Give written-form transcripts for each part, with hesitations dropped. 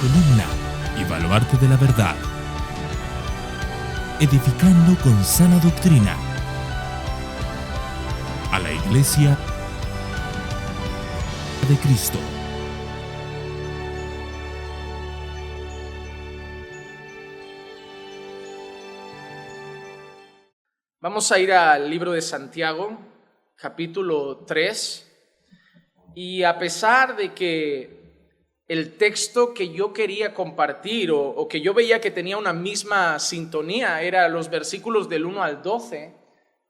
columna y baluarte de la verdad, edificando con sana doctrina a la Iglesia de Cristo. Vamos a ir al libro de Santiago, capítulo 3, y a pesar de que el texto que yo quería compartir o que yo veía que tenía una misma sintonía era los versículos del 1 al 12,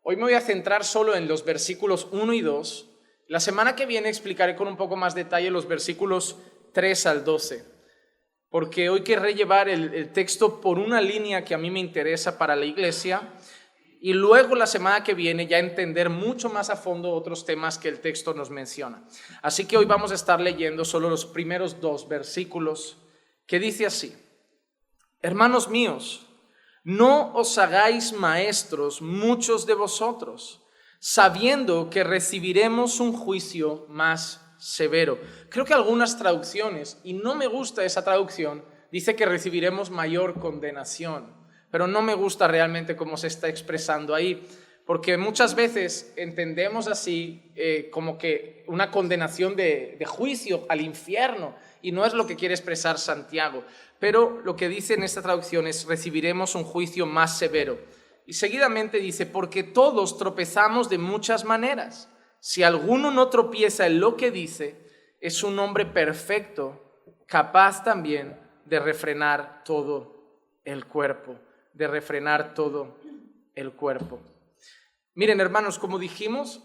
hoy me voy a centrar solo en los versículos 1 y 2. La semana que viene explicaré con un poco más detalle los versículos 3 al 12, porque hoy querré llevar el texto por una línea que a mí me interesa para la iglesia, y luego la semana que viene ya entender mucho más a fondo otros temas que el texto nos menciona. Así que hoy vamos a estar leyendo solo los primeros 2 versículos, que dice así: Hermanos míos, no os hagáis maestros muchos de vosotros, sabiendo que recibiremos un juicio más severo. Creo que algunas traducciones, y no me gusta esa traducción, dice que recibiremos mayor condenación. Pero no me gusta realmente cómo se está expresando ahí, porque muchas veces entendemos así como que una condenación de juicio al infierno, y no es lo que quiere expresar Santiago. Pero lo que dice en esta traducción es: recibiremos un juicio más severo. Y seguidamente dice: porque todos tropezamos de muchas maneras. Si alguno no tropieza en lo que dice, es un hombre perfecto, capaz también de refrenar todo el cuerpo. Miren, hermanos, como dijimos,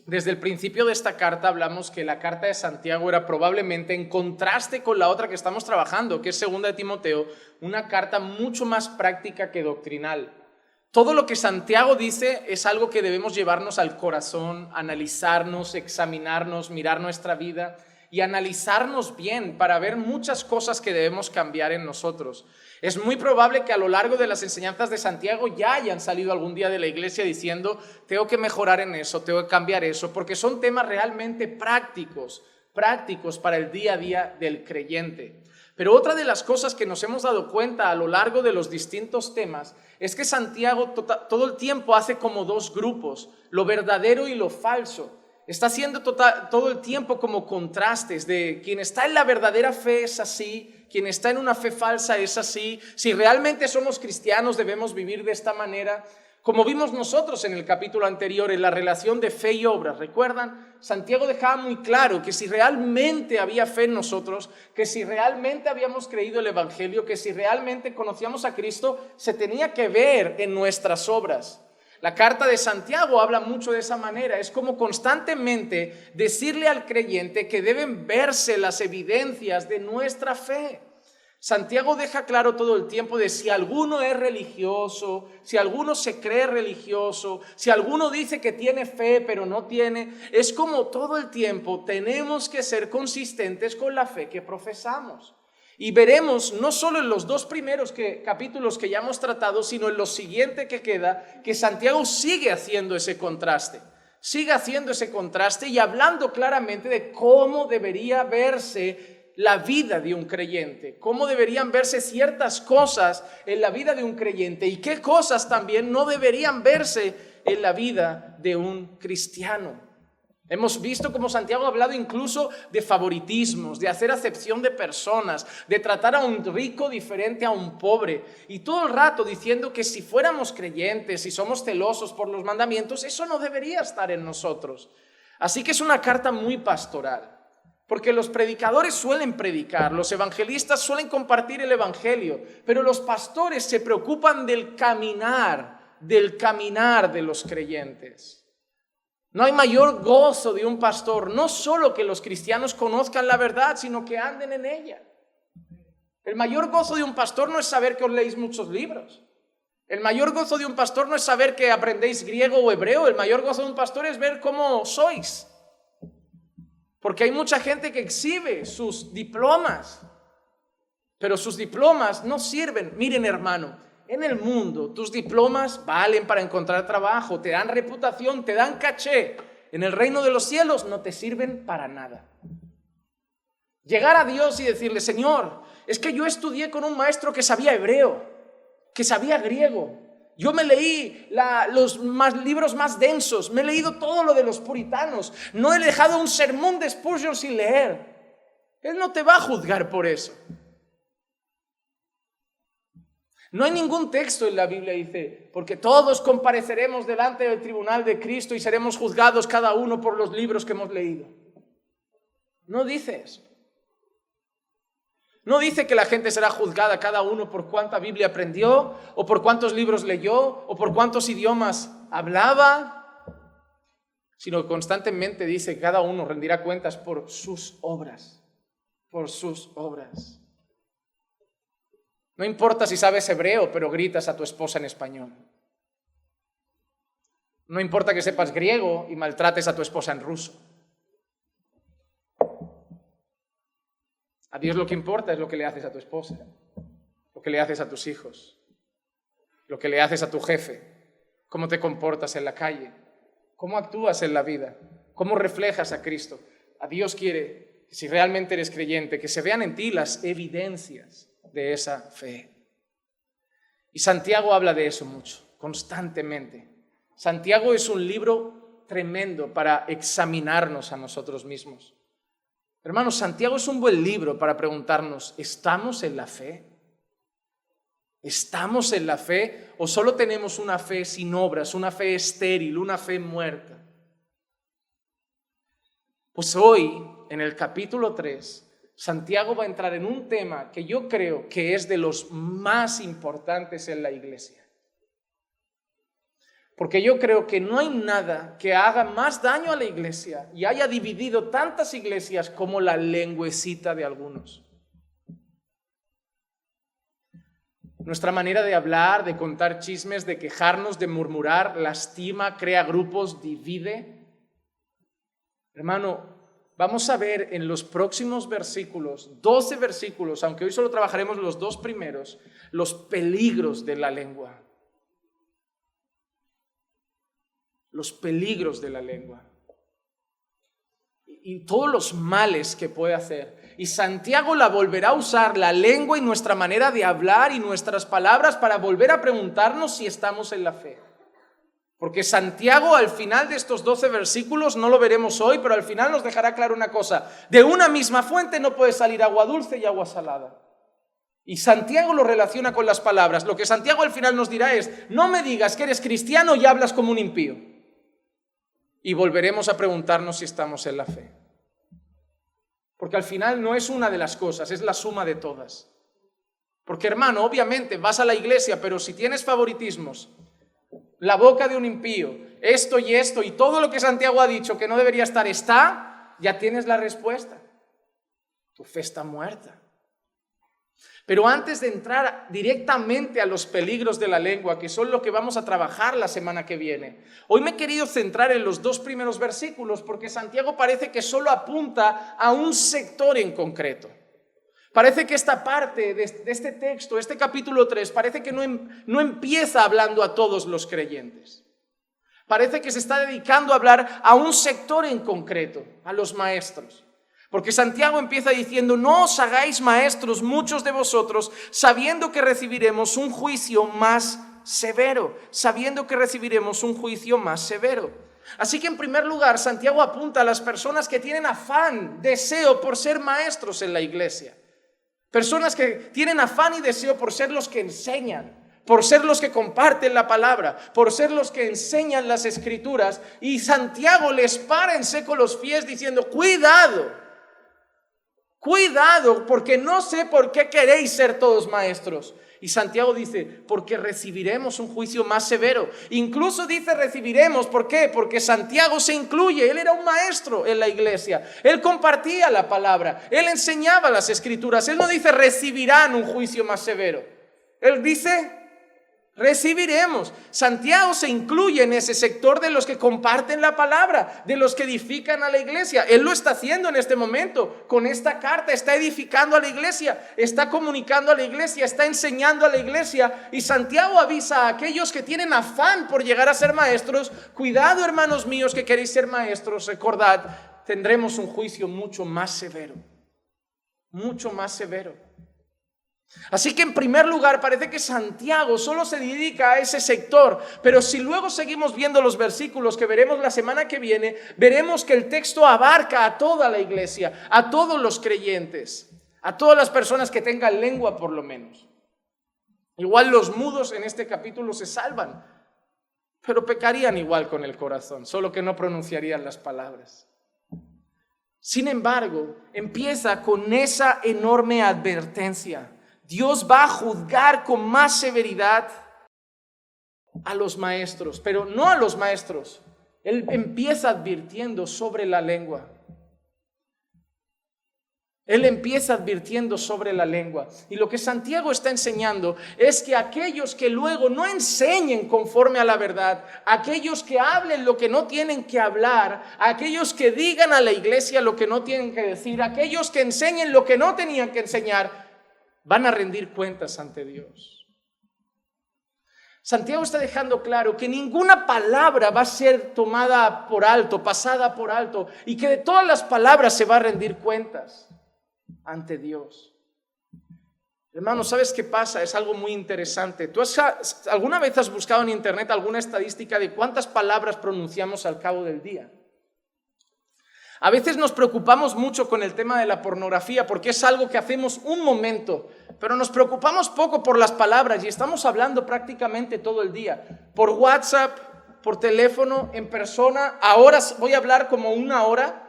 desde el principio de esta carta hablamos que la carta de Santiago era probablemente, en contraste con la otra que estamos trabajando, que es 2 de Timoteo, una carta mucho más práctica que doctrinal. Todo lo que Santiago dice es algo que debemos llevarnos al corazón, analizarnos, examinarnos, mirar nuestra vida y analizarnos bien para ver muchas cosas que debemos cambiar en nosotros. Es muy probable que a lo largo de las enseñanzas de Santiago ya hayan salido algún día de la iglesia diciendo: tengo que mejorar en eso, tengo que cambiar eso, porque son temas realmente prácticos para el día a día del creyente. Pero otra de las cosas que nos hemos dado cuenta a lo largo de los distintos temas es que Santiago todo el tiempo hace como 2 grupos, lo verdadero y lo falso. Está haciendo todo el tiempo como contrastes de quien está en la verdadera fe es así, quien está en una fe falsa es así. Si realmente somos cristianos debemos vivir de esta manera. Como vimos nosotros en el capítulo anterior, en la relación de fe y obras, ¿recuerdan? Santiago dejaba muy claro que si realmente había fe en nosotros, que si realmente habíamos creído el Evangelio, que si realmente conocíamos a Cristo, se tenía que ver en nuestras obras. La carta de Santiago habla mucho de esa manera. Es como constantemente decirle al creyente que deben verse las evidencias de nuestra fe. Santiago deja claro todo el tiempo de si alguno es religioso, si alguno se cree religioso, si alguno dice que tiene fe pero no tiene. Es como todo el tiempo tenemos que ser consistentes con la fe que profesamos. Y veremos, no solo en los 2 primeros capítulos que ya hemos tratado, sino en lo siguiente que queda, que Santiago sigue haciendo ese contraste. Y hablando claramente de cómo debería verse la vida de un creyente, cómo deberían verse ciertas cosas en la vida de un creyente y qué cosas también no deberían verse en la vida de un cristiano. Hemos visto cómo Santiago ha hablado incluso de favoritismos, de hacer acepción de personas, de tratar a un rico diferente a un pobre, y todo el rato diciendo que si fuéramos creyentes, si somos celosos por los mandamientos, eso no debería estar en nosotros. Así que es una carta muy pastoral, porque los predicadores suelen predicar, los evangelistas suelen compartir el evangelio, pero los pastores se preocupan del caminar de los creyentes. No hay mayor gozo de un pastor, no solo que los cristianos conozcan la verdad, sino que anden en ella. El mayor gozo de un pastor no es saber que os leéis muchos libros. El mayor gozo de un pastor no es saber que aprendéis griego o hebreo. El mayor gozo de un pastor es ver cómo sois. Porque hay mucha gente que exhibe sus diplomas, pero sus diplomas no sirven. Miren, hermano, en el mundo tus diplomas valen para encontrar trabajo, te dan reputación, te dan caché. En el reino de los cielos no te sirven para nada. Llegar a Dios y decirle, Señor, es que yo estudié con un maestro que sabía hebreo, que sabía griego. Yo me leí los libros más densos, me he leído todo lo de los puritanos, no he dejado un sermón de Spurgeon sin leer. Él no te va a juzgar por eso. No hay ningún texto en la Biblia que dice, porque todos compareceremos delante del tribunal de Cristo y seremos juzgados cada uno por los libros que hemos leído. No dice eso. No dice que la gente será juzgada cada uno por cuánta Biblia aprendió, o por cuántos libros leyó, o por cuántos idiomas hablaba, sino que constantemente dice que cada uno rendirá cuentas por sus obras, por sus obras. No importa si sabes hebreo, pero gritas a tu esposa en español. No importa que sepas griego y maltrates a tu esposa en ruso. A Dios lo que importa es lo que le haces a tu esposa, lo que le haces a tus hijos, lo que le haces a tu jefe, cómo te comportas en la calle, cómo actúas en la vida, cómo reflejas a Cristo. A Dios quiere, si realmente eres creyente, que se vean en ti las evidencias de esa fe. Y Santiago habla de eso mucho, constantemente. Santiago es un libro tremendo para examinarnos a nosotros mismos. Hermanos, Santiago es un buen libro para preguntarnos, ¿estamos en la fe? ¿Estamos en la fe o solo tenemos una fe sin obras, una fe estéril, una fe muerta? Pues hoy, en el capítulo 3, Santiago va a entrar en un tema que yo creo que es de los más importantes en la iglesia. Porque yo creo que no hay nada que haga más daño a la iglesia y haya dividido tantas iglesias como la lengüecita de algunos. Nuestra manera de hablar, de contar chismes, de quejarnos, de murmurar, lastima, crea grupos, divide. Hermano, vamos a ver en los próximos versículos, 12 versículos, aunque hoy solo trabajaremos los 2 primeros, los peligros de la lengua. Los peligros de la lengua y todos los males que puede hacer. Y Santiago la volverá a usar, la lengua y nuestra manera de hablar y nuestras palabras, para volver a preguntarnos si estamos en la fe. Porque Santiago, al final de estos 12 versículos, no lo veremos hoy, pero al final nos dejará claro una cosa: de una misma fuente no puede salir agua dulce y agua salada. Y Santiago lo relaciona con las palabras. Lo que Santiago al final nos dirá es: no me digas que eres cristiano y hablas como un impío. Y volveremos a preguntarnos si estamos en la fe. Porque al final no es una de las cosas, es la suma de todas. Porque, hermano, obviamente vas a la iglesia, pero si tienes favoritismos, la boca de un impío, esto y todo lo que Santiago ha dicho que no debería estar, ya tienes la respuesta. Tu fe está muerta. Pero antes de entrar directamente a los peligros de la lengua, que son lo que vamos a trabajar la semana que viene, hoy me he querido centrar en los 2 primeros versículos, porque Santiago parece que solo apunta a un sector en concreto. Parece que esta parte de este texto, este capítulo 3, parece que no empieza hablando a todos los creyentes. Parece que se está dedicando a hablar a un sector en concreto, a los maestros. Porque Santiago empieza diciendo: no os hagáis maestros muchos de vosotros, sabiendo que recibiremos un juicio más severo. Así que en primer lugar, Santiago apunta a las personas que tienen afán, deseo por ser maestros en la iglesia. Personas que tienen afán y deseo por ser los que enseñan, por ser los que comparten la palabra, por ser los que enseñan las escrituras. Y Santiago les para en seco los pies diciendo: Cuidado, porque no sé por qué queréis ser todos maestros. Y Santiago dice: porque recibiremos un juicio más severo. Incluso dice recibiremos, ¿por qué? Porque Santiago se incluye. Él era un maestro en la iglesia. Él compartía la palabra. Él enseñaba las escrituras. Él no dice recibirán un juicio más severo. Él dice recibiremos. Santiago se incluye en ese sector de los que comparten la palabra, de los que edifican a la iglesia. Él lo está haciendo en este momento. Con esta carta está edificando a la iglesia, está comunicando a la iglesia, está enseñando a la iglesia. Y Santiago avisa a aquellos que tienen afán por llegar a ser maestros: cuidado, hermanos míos, que queréis ser maestros, recordad, tendremos un juicio mucho más severo. mucho más severo. Así que en primer lugar parece que Santiago solo se dedica a ese sector, pero si luego seguimos viendo los versículos que veremos la semana que viene, veremos que el texto abarca a toda la iglesia, a todos los creyentes, a todas las personas que tengan lengua por lo menos. Igual los mudos en este capítulo se salvan, pero pecarían igual con el corazón, solo que no pronunciarían las palabras. Sin embargo, empieza con esa enorme advertencia. Dios va a juzgar con más severidad a los maestros, pero no a los maestros. Él empieza advirtiendo sobre la lengua. Él empieza advirtiendo sobre la lengua. Y lo que Santiago está enseñando es que aquellos que luego no enseñen conforme a la verdad, aquellos que hablen lo que no tienen que hablar, aquellos que digan a la iglesia lo que no tienen que decir, aquellos que enseñen lo que no tenían que enseñar, van a rendir cuentas ante Dios. Santiago está dejando claro que ninguna palabra va a ser tomada por alto, pasada por alto, y que de todas las palabras se va a rendir cuentas ante Dios. Hermano, ¿sabes qué pasa? Es algo muy interesante. ¿Alguna vez has buscado en internet alguna estadística de cuántas palabras pronunciamos al cabo del día? A veces nos preocupamos mucho con el tema de la pornografía porque es algo que hacemos un momento, pero nos preocupamos poco por las palabras y estamos hablando prácticamente todo el día. Por WhatsApp, por teléfono, en persona. Ahora voy a hablar como 1 hora.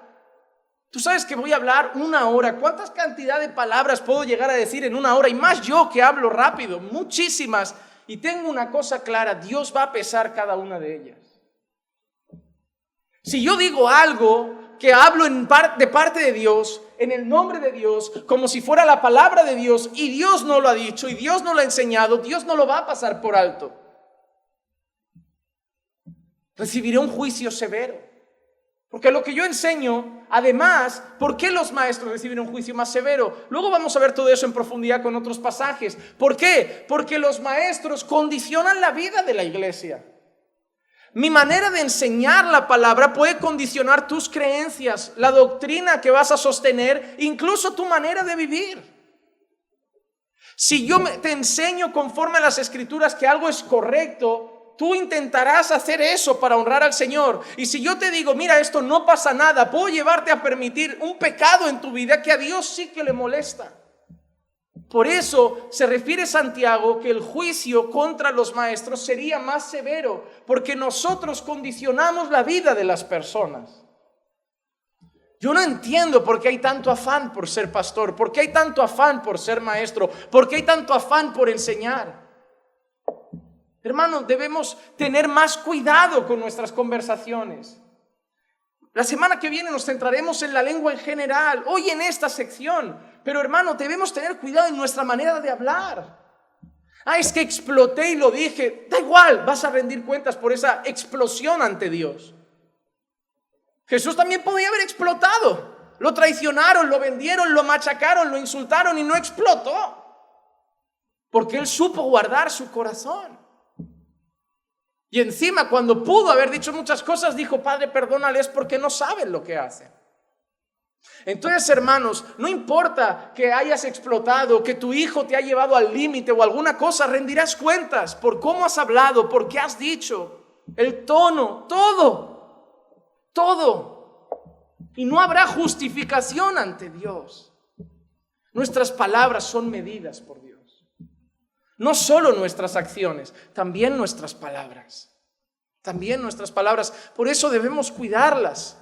Tú sabes que voy a hablar 1 hora. ¿Cuántas cantidad de palabras puedo llegar a decir en 1 hora? Y más yo que hablo rápido, muchísimas. Y tengo una cosa clara, Dios va a pesar cada una de ellas. Si yo digo algo que hablo de parte de Dios, en el nombre de Dios, como si fuera la palabra de Dios, y Dios no lo ha dicho, y Dios no lo ha enseñado, Dios no lo va a pasar por alto. Recibiré un juicio severo. Porque lo que yo enseño, además, ¿por qué los maestros reciben un juicio más severo? Luego vamos a ver todo eso en profundidad con otros pasajes. ¿Por qué? Porque los maestros condicionan la vida de la iglesia. Mi manera de enseñar la palabra puede condicionar tus creencias, la doctrina que vas a sostener, incluso tu manera de vivir. Si yo te enseño conforme a las Escrituras que algo es correcto, tú intentarás hacer eso para honrar al Señor. Y si yo te digo, mira, esto no pasa nada, puedo llevarte a permitir un pecado en tu vida que a Dios sí que le molesta. Por eso se refiere Santiago que el juicio contra los maestros sería más severo, porque nosotros condicionamos la vida de las personas. Yo no entiendo por qué hay tanto afán por ser pastor, por qué hay tanto afán por ser maestro, por qué hay tanto afán por enseñar. Hermanos, debemos tener más cuidado con nuestras conversaciones. La semana que viene nos centraremos en la lengua en general, hoy en esta sección. Pero hermano, debemos tener cuidado en nuestra manera de hablar. Es que exploté y lo dije. Da igual, vas a rendir cuentas por esa explosión ante Dios. Jesús también podía haber explotado. Lo traicionaron, lo vendieron, lo machacaron, lo insultaron y no explotó. Porque Él supo guardar su corazón. Y encima, cuando pudo haber dicho muchas cosas, dijo, Padre, perdónales porque no saben lo que hacen. Entonces, hermanos, no importa que hayas explotado, que tu hijo te ha llevado al límite o alguna cosa, rendirás cuentas por cómo has hablado, por qué has dicho, el tono, todo. Y no habrá justificación ante Dios. Nuestras palabras son medidas por Dios. No solo nuestras acciones, también nuestras palabras. Por eso debemos cuidarlas.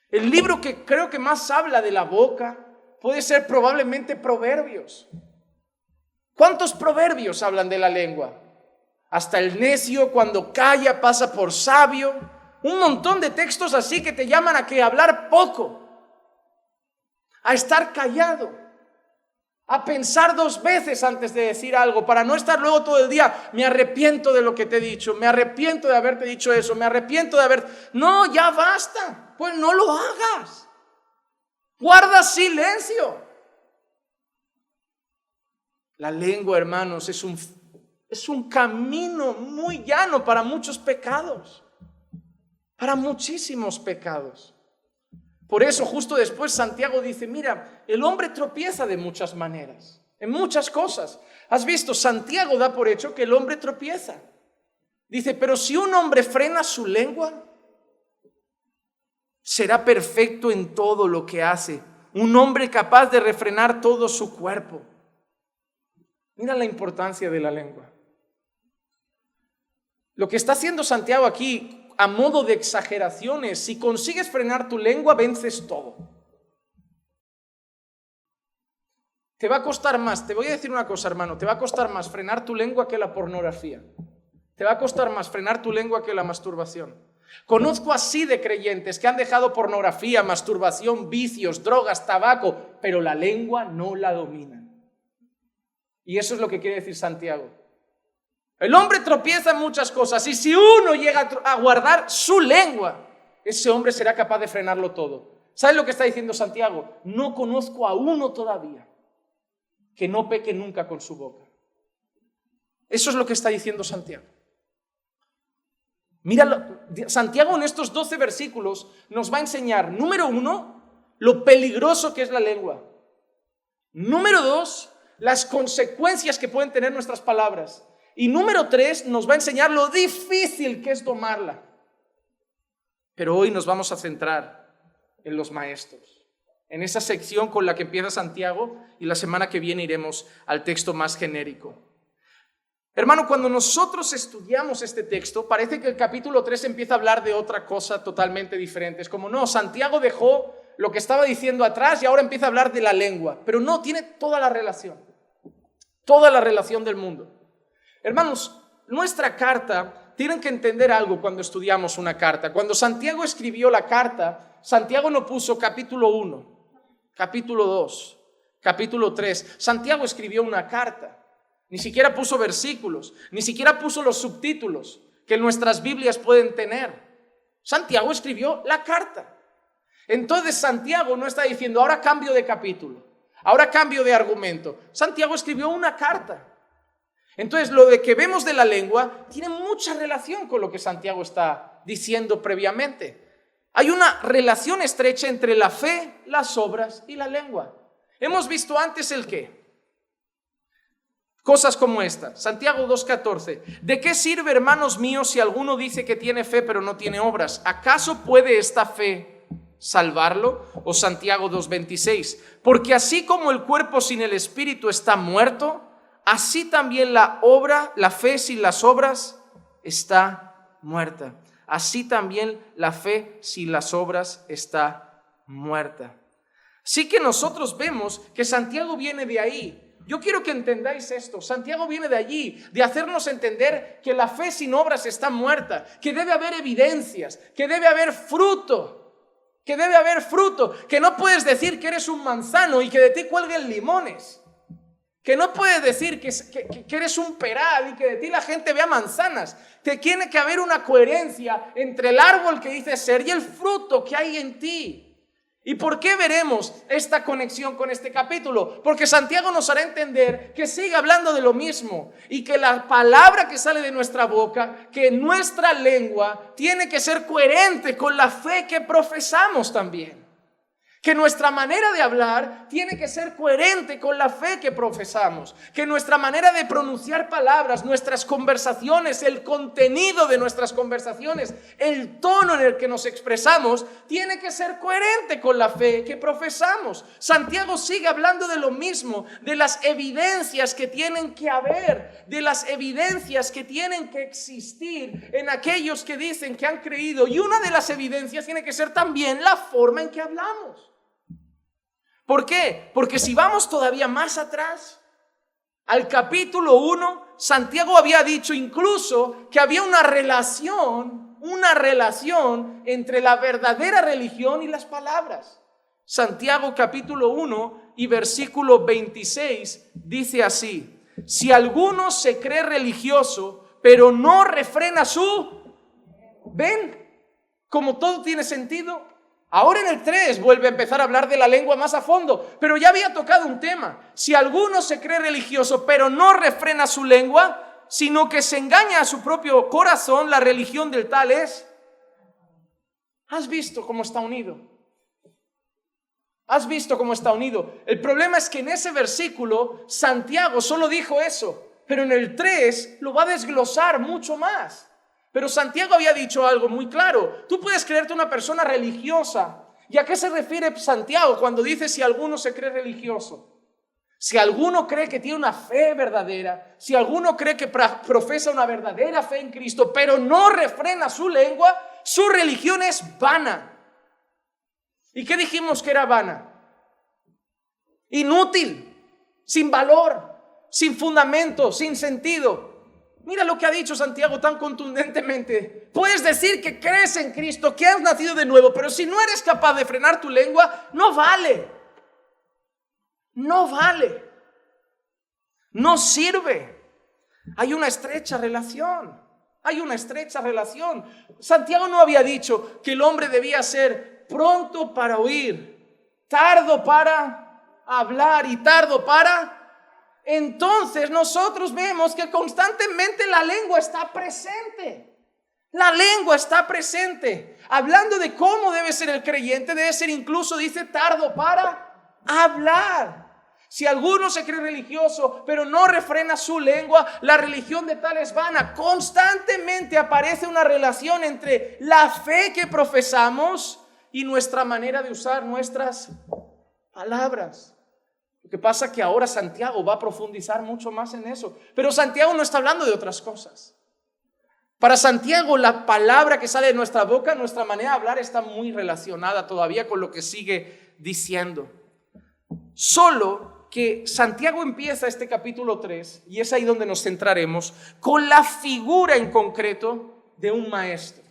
El libro que creo que más habla de la boca puede ser probablemente Proverbios. ¿Cuántos proverbios hablan de la lengua? Hasta el necio cuando calla pasa por sabio. Un montón de textos así que te llaman a que hablar poco, a estar callado, a pensar 2 veces antes de decir algo, para no estar luego todo el día, me arrepiento de lo que te he dicho, me arrepiento de haberte dicho eso, me arrepiento de haber... No, ya basta, pues no lo hagas. Guarda silencio. La lengua, hermanos, es un camino muy llano para muchos pecados, para muchísimos pecados. Por eso justo después Santiago dice, mira, el hombre tropieza de muchas maneras, en muchas cosas. ¿Has visto? Santiago da por hecho que el hombre tropieza. Dice, pero si un hombre frena su lengua, será perfecto en todo lo que hace. Un hombre capaz de refrenar todo su cuerpo. Mira la importancia de la lengua. Lo que está haciendo Santiago aquí, a modo de exageraciones, si consigues frenar tu lengua, vences todo. Te va a costar más, te voy a decir una cosa, hermano, te va a costar más frenar tu lengua que la pornografía. Te va a costar más frenar tu lengua que la masturbación. Conozco así de creyentes que han dejado pornografía, masturbación, vicios, drogas, tabaco, pero la lengua no la dominan. Y eso es lo que quiere decir Santiago. El hombre tropieza en muchas cosas y si uno llega a guardar su lengua, ese hombre será capaz de frenarlo todo. ¿Sabes lo que está diciendo Santiago? No conozco a uno todavía que no peque nunca con su boca. Eso es lo que está diciendo Santiago. Mira, Santiago en estos 12 versículos nos va a enseñar, número 1, lo peligroso que es la lengua. Número 2, las consecuencias que pueden tener nuestras palabras. Y número 3, nos va a enseñar lo difícil que es domarla. Pero hoy nos vamos a centrar en los maestros, en esa sección con la que empieza Santiago, y la semana que viene iremos al texto más genérico. Hermano, cuando nosotros estudiamos este texto, parece que el capítulo 3 empieza a hablar de otra cosa totalmente diferente. Es como, no, Santiago dejó lo que estaba diciendo atrás y ahora empieza a hablar de la lengua. Pero no, tiene toda la relación del mundo. Hermanos, nuestra carta, tienen que entender algo cuando estudiamos una carta. Cuando Santiago escribió la carta, Santiago no puso capítulo 1, capítulo 2, capítulo 3. Santiago escribió una carta. Ni siquiera puso versículos, ni siquiera puso los subtítulos que nuestras Biblias pueden tener. Santiago escribió la carta. Entonces Santiago no está diciendo, ahora cambio de capítulo, ahora cambio de argumento. Santiago escribió una carta. Entonces lo de que vemos de la lengua tiene mucha relación con lo que Santiago está diciendo previamente. Hay una relación estrecha entre la fe, las obras y la lengua. Hemos visto antes el qué. Cosas como esta, Santiago 2:14. ¿De qué sirve, hermanos míos, si alguno dice que tiene fe pero no tiene obras? ¿Acaso puede esta fe salvarlo? O Santiago 2:26. Porque así como el cuerpo sin el espíritu está muerto, así también la fe sin las obras está muerta. Así también la fe sin las obras está muerta. Así que nosotros vemos que Santiago viene de ahí. Yo quiero que entendáis esto. Santiago viene de allí, de hacernos entender que la fe sin obras está muerta, que debe haber evidencias, que debe haber fruto, que no puedes decir que eres un manzano y que de ti cuelguen limones, que no puedes decir que eres un peral y que de ti la gente vea manzanas. Tiene que haber una coherencia entre el árbol que dices ser y el fruto que hay en ti. ¿Y por qué veremos esta conexión con este capítulo? Porque Santiago nos hará entender que sigue hablando de lo mismo y que la palabra que sale de nuestra boca, que nuestra lengua, tiene que ser coherente con la fe que profesamos también. Que nuestra manera de hablar tiene que ser coherente con la fe que profesamos. Que nuestra manera de pronunciar palabras, nuestras conversaciones, el contenido de nuestras conversaciones, el tono en el que nos expresamos, tiene que ser coherente con la fe que profesamos. Santiago sigue hablando de lo mismo, de las evidencias que tienen que haber, de las evidencias que tienen que existir en aquellos que dicen que han creído. Y una de las evidencias tiene que ser también la forma en que hablamos. ¿Por qué? Porque si vamos todavía más atrás, al capítulo 1, Santiago había dicho incluso que había una relación entre la verdadera religión y las palabras. Santiago capítulo 1 y versículo 26 dice así: si alguno se cree religioso, pero no refrena su... ¿Ven? Como todo tiene sentido. Ahora en el 3 vuelve a empezar a hablar de la lengua más a fondo, pero ya había tocado un tema. Si alguno se cree religioso, pero no refrena su lengua, sino que se engaña a su propio corazón, la religión del tal es... ¿Has visto cómo está unido? ¿Has visto cómo está unido? El problema es que en ese versículo Santiago solo dijo eso, pero en el 3 lo va a desglosar mucho más. Pero Santiago había dicho algo muy claro. Tú puedes creerte una persona religiosa. ¿Y a qué se refiere Santiago cuando dice si alguno se cree religioso? Si alguno cree que tiene una fe verdadera, si alguno cree que profesa una verdadera fe en Cristo, pero no refrena su lengua, su religión es vana. ¿Y qué dijimos que era vana? Inútil, sin valor, sin fundamento, sin sentido. Mira lo que ha dicho Santiago tan contundentemente. Puedes decir que crees en Cristo, que has nacido de nuevo, pero si no eres capaz de frenar tu lengua, no vale. No vale. No sirve. Hay una estrecha relación. Hay una estrecha relación. Santiago no había dicho que el hombre debía ser pronto para oír, tardo para hablar y tardo para... Entonces nosotros vemos que constantemente la lengua está presente. La lengua está presente. Hablando de cómo debe ser el creyente, debe ser incluso, dice, tardo para hablar. Si alguno se cree religioso, pero no refrena su lengua, la religión de tal es vana. Constantemente aparece una relación entre la fe que profesamos y nuestra manera de usar nuestras palabras. Lo que pasa es que ahora Santiago va a profundizar mucho más en eso. Pero Santiago no está hablando de otras cosas. Para Santiago, la palabra que sale de nuestra boca, nuestra manera de hablar, está muy relacionada todavía con lo que sigue diciendo. Solo que Santiago empieza este capítulo 3, y es ahí donde nos centraremos, con la figura en concreto de un maestro.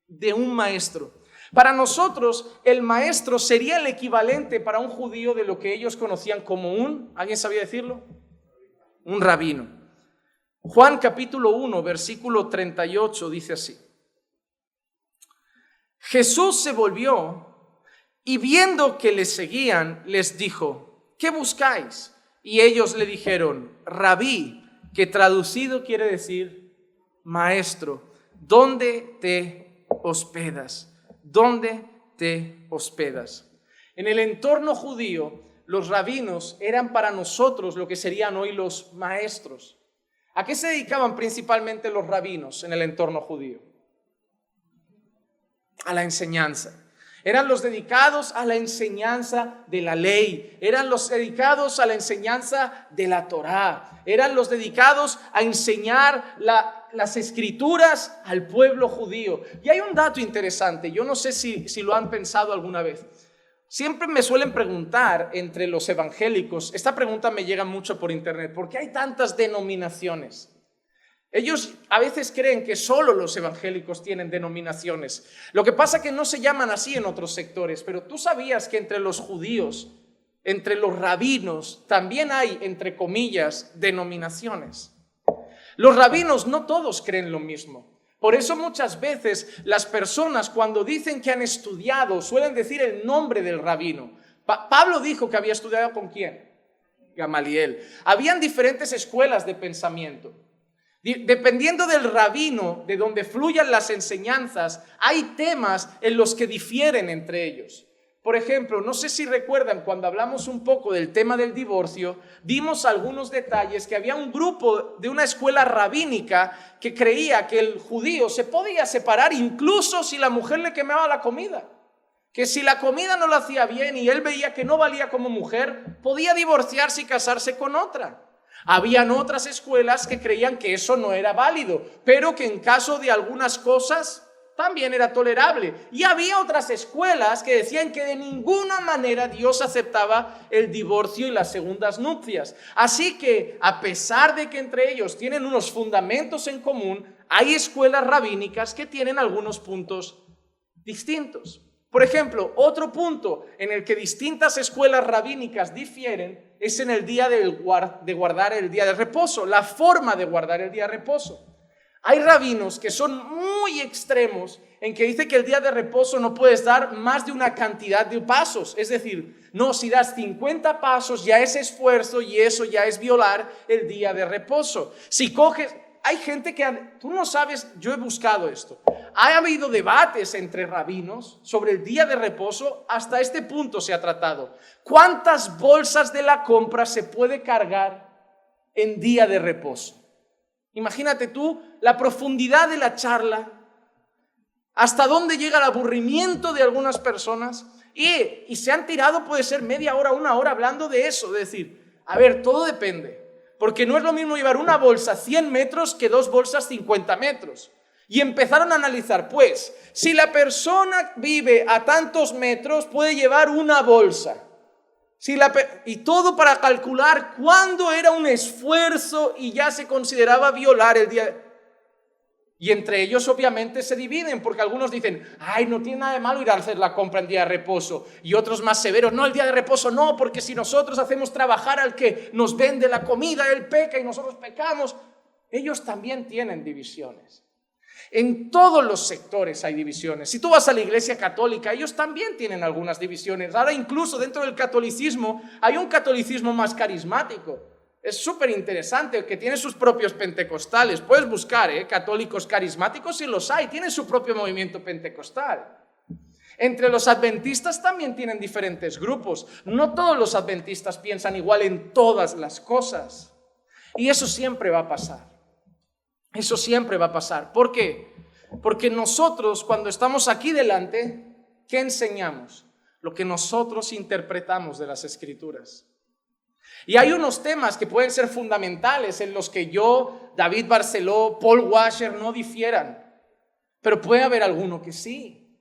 De un maestro. Para nosotros, el maestro sería el equivalente para un judío de lo que ellos conocían como ¿alguien sabía decirlo? Un rabino. Juan capítulo 1, versículo 38 dice así. Jesús se volvió y viendo que le seguían, les dijo: ¿qué buscáis? Y ellos le dijeron: Rabí, que traducido quiere decir maestro, ¿dónde te hospedas? ¿Dónde te hospedas? En el entorno judío, los rabinos eran para nosotros lo que serían hoy los maestros. ¿A qué se dedicaban principalmente los rabinos en el entorno judío? A la enseñanza. Eran los dedicados a la enseñanza de la ley, eran los dedicados a la enseñanza de la Torá, eran los dedicados a enseñar las escrituras al pueblo judío. Y hay un dato interesante, yo no sé si lo han pensado alguna vez. Siempre me suelen preguntar entre los evangélicos, esta pregunta me llega mucho por internet: ¿por qué hay tantas denominaciones? Ellos a veces creen que solo los evangélicos tienen denominaciones. Lo que pasa es que no se llaman así en otros sectores, pero tú sabías que entre los judíos, entre los rabinos, también hay, entre comillas, denominaciones. Los rabinos no todos creen lo mismo. Por eso muchas veces las personas cuando dicen que han estudiado suelen decir el nombre del rabino. Pablo dijo que había estudiado ¿con quién? Gamaliel. Habían diferentes escuelas de pensamiento. Dependiendo del rabino, de donde fluyan las enseñanzas, hay temas en los que difieren entre ellos. Por ejemplo, no sé si recuerdan cuando hablamos un poco del tema del divorcio, dimos algunos detalles que había un grupo de una escuela rabínica que creía que el judío se podía separar incluso si la mujer le quemaba la comida. Que si la comida no lo hacía bien y él veía que no valía como mujer, podía divorciarse y casarse con otra. Habían otras escuelas que creían que eso no era válido, pero que en caso de algunas cosas también era tolerable. Y había otras escuelas que decían que de ninguna manera Dios aceptaba el divorcio y las segundas nupcias. Así que, a pesar de que entre ellos tienen unos fundamentos en común, hay escuelas rabínicas que tienen algunos puntos distintos. Por ejemplo, otro punto en el que distintas escuelas rabínicas difieren es en el día de guardar el día de reposo, la forma de guardar el día de reposo. Hay rabinos que son muy extremos en que dice que el día de reposo no puedes dar más de una cantidad de pasos. Es decir, no, si das 50 pasos ya es esfuerzo y eso ya es violar el día de reposo. Si coges... Hay gente que, tú no sabes, yo he buscado esto. Ha habido debates entre rabinos sobre el día de reposo, hasta este punto se ha tratado. ¿Cuántas bolsas de la compra se puede cargar en día de reposo? Imagínate tú la profundidad de la charla, hasta dónde llega el aburrimiento de algunas personas y se han tirado, puede ser media hora, una hora hablando de eso, de decir, a ver, todo depende, porque no es lo mismo llevar una bolsa 100 metros que 2 bolsas 50 metros. Y empezaron a analizar, pues, si la persona vive a tantos metros, puede llevar una bolsa. Y todo para calcular cuándo era un esfuerzo y ya se consideraba violar el día. Y entre ellos obviamente se dividen, porque algunos dicen, ay, no tiene nada de malo ir a hacer la compra en día de reposo. Y otros más severos, no, el día de reposo no, porque si nosotros hacemos trabajar al que nos vende la comida, él peca y nosotros pecamos. Ellos también tienen divisiones. En todos los sectores hay divisiones. Si tú vas a la iglesia católica, ellos también tienen algunas divisiones. Ahora incluso dentro del catolicismo hay un catolicismo más carismático. Es súper interesante, que tiene sus propios pentecostales. Puedes buscar católicos carismáticos y los hay. Tienen su propio movimiento pentecostal. Entre los adventistas también tienen diferentes grupos. No todos los adventistas piensan igual en todas las cosas. Y eso siempre va a pasar. Eso siempre va a pasar. ¿Por qué? Porque nosotros, cuando estamos aquí delante, ¿qué enseñamos? Lo que nosotros interpretamos de las Escrituras. Y hay unos temas que pueden ser fundamentales en los que yo, David Barceló, Paul Washer no difieran. Pero puede haber alguno que sí.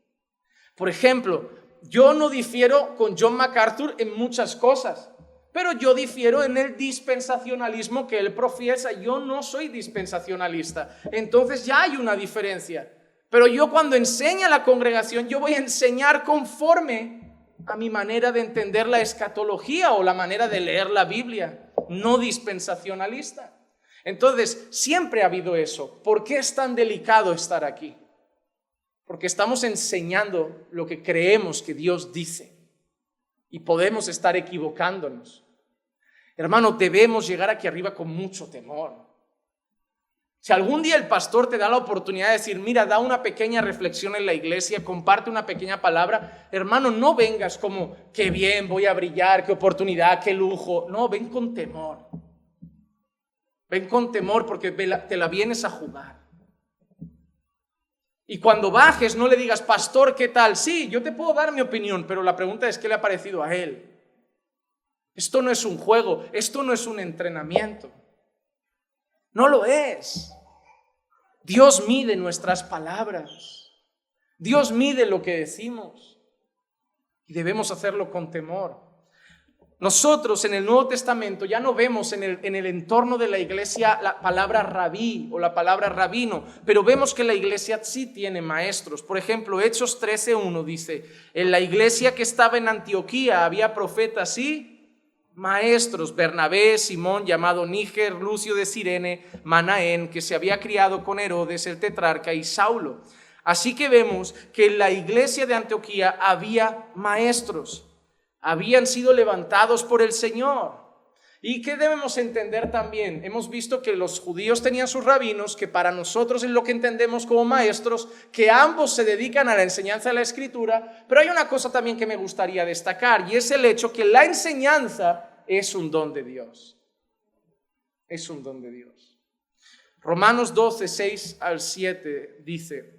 Por ejemplo, yo no difiero con John MacArthur en muchas cosas. Pero yo difiero en el dispensacionalismo que él profiesa. Yo no soy dispensacionalista. Entonces ya hay una diferencia. Pero yo cuando enseño a la congregación, yo voy a enseñar conforme a mi manera de entender la escatología o la manera de leer la Biblia, no dispensacionalista. Entonces, siempre ha habido eso. ¿Por qué es tan delicado estar aquí? Porque estamos enseñando lo que creemos que Dios dice y podemos estar equivocándonos. Hermano, debemos llegar aquí arriba con mucho temor. Si algún día el pastor te da la oportunidad de decir, mira, da una pequeña reflexión en la iglesia, comparte una pequeña palabra, hermano, no vengas como, qué bien, voy a brillar, qué oportunidad, qué lujo. No, ven con temor. Ven con temor porque te la vienes a jugar. Y cuando bajes, no le digas, pastor, ¿qué tal? Sí, yo te puedo dar mi opinión, pero la pregunta es, ¿qué le ha parecido a él? Esto no es un juego, esto no es un entrenamiento. No lo es. Dios mide nuestras palabras. Dios mide lo que decimos. Y debemos hacerlo con temor. Nosotros en el Nuevo Testamento ya no vemos en el entorno de la iglesia la palabra rabí o la palabra rabino, pero vemos que la iglesia sí tiene maestros. Por ejemplo, Hechos 13:1 dice, en la iglesia que estaba en Antioquía había profetas y maestros, Bernabé, Simón llamado Níger, Lucio de Cirene, Manaén, que se había criado con Herodes el tetrarca, y Saulo. Así que vemos que en la iglesia de Antioquía había maestros, habían sido levantados por el Señor. ¿Y qué debemos entender también? Hemos visto que los judíos tenían sus rabinos, que para nosotros es lo que entendemos como maestros, que ambos se dedican a la enseñanza de la Escritura, pero hay una cosa también que me gustaría destacar, y es el hecho que la enseñanza es un don de Dios. Es un don de Dios. Romanos 12:6-7 dice,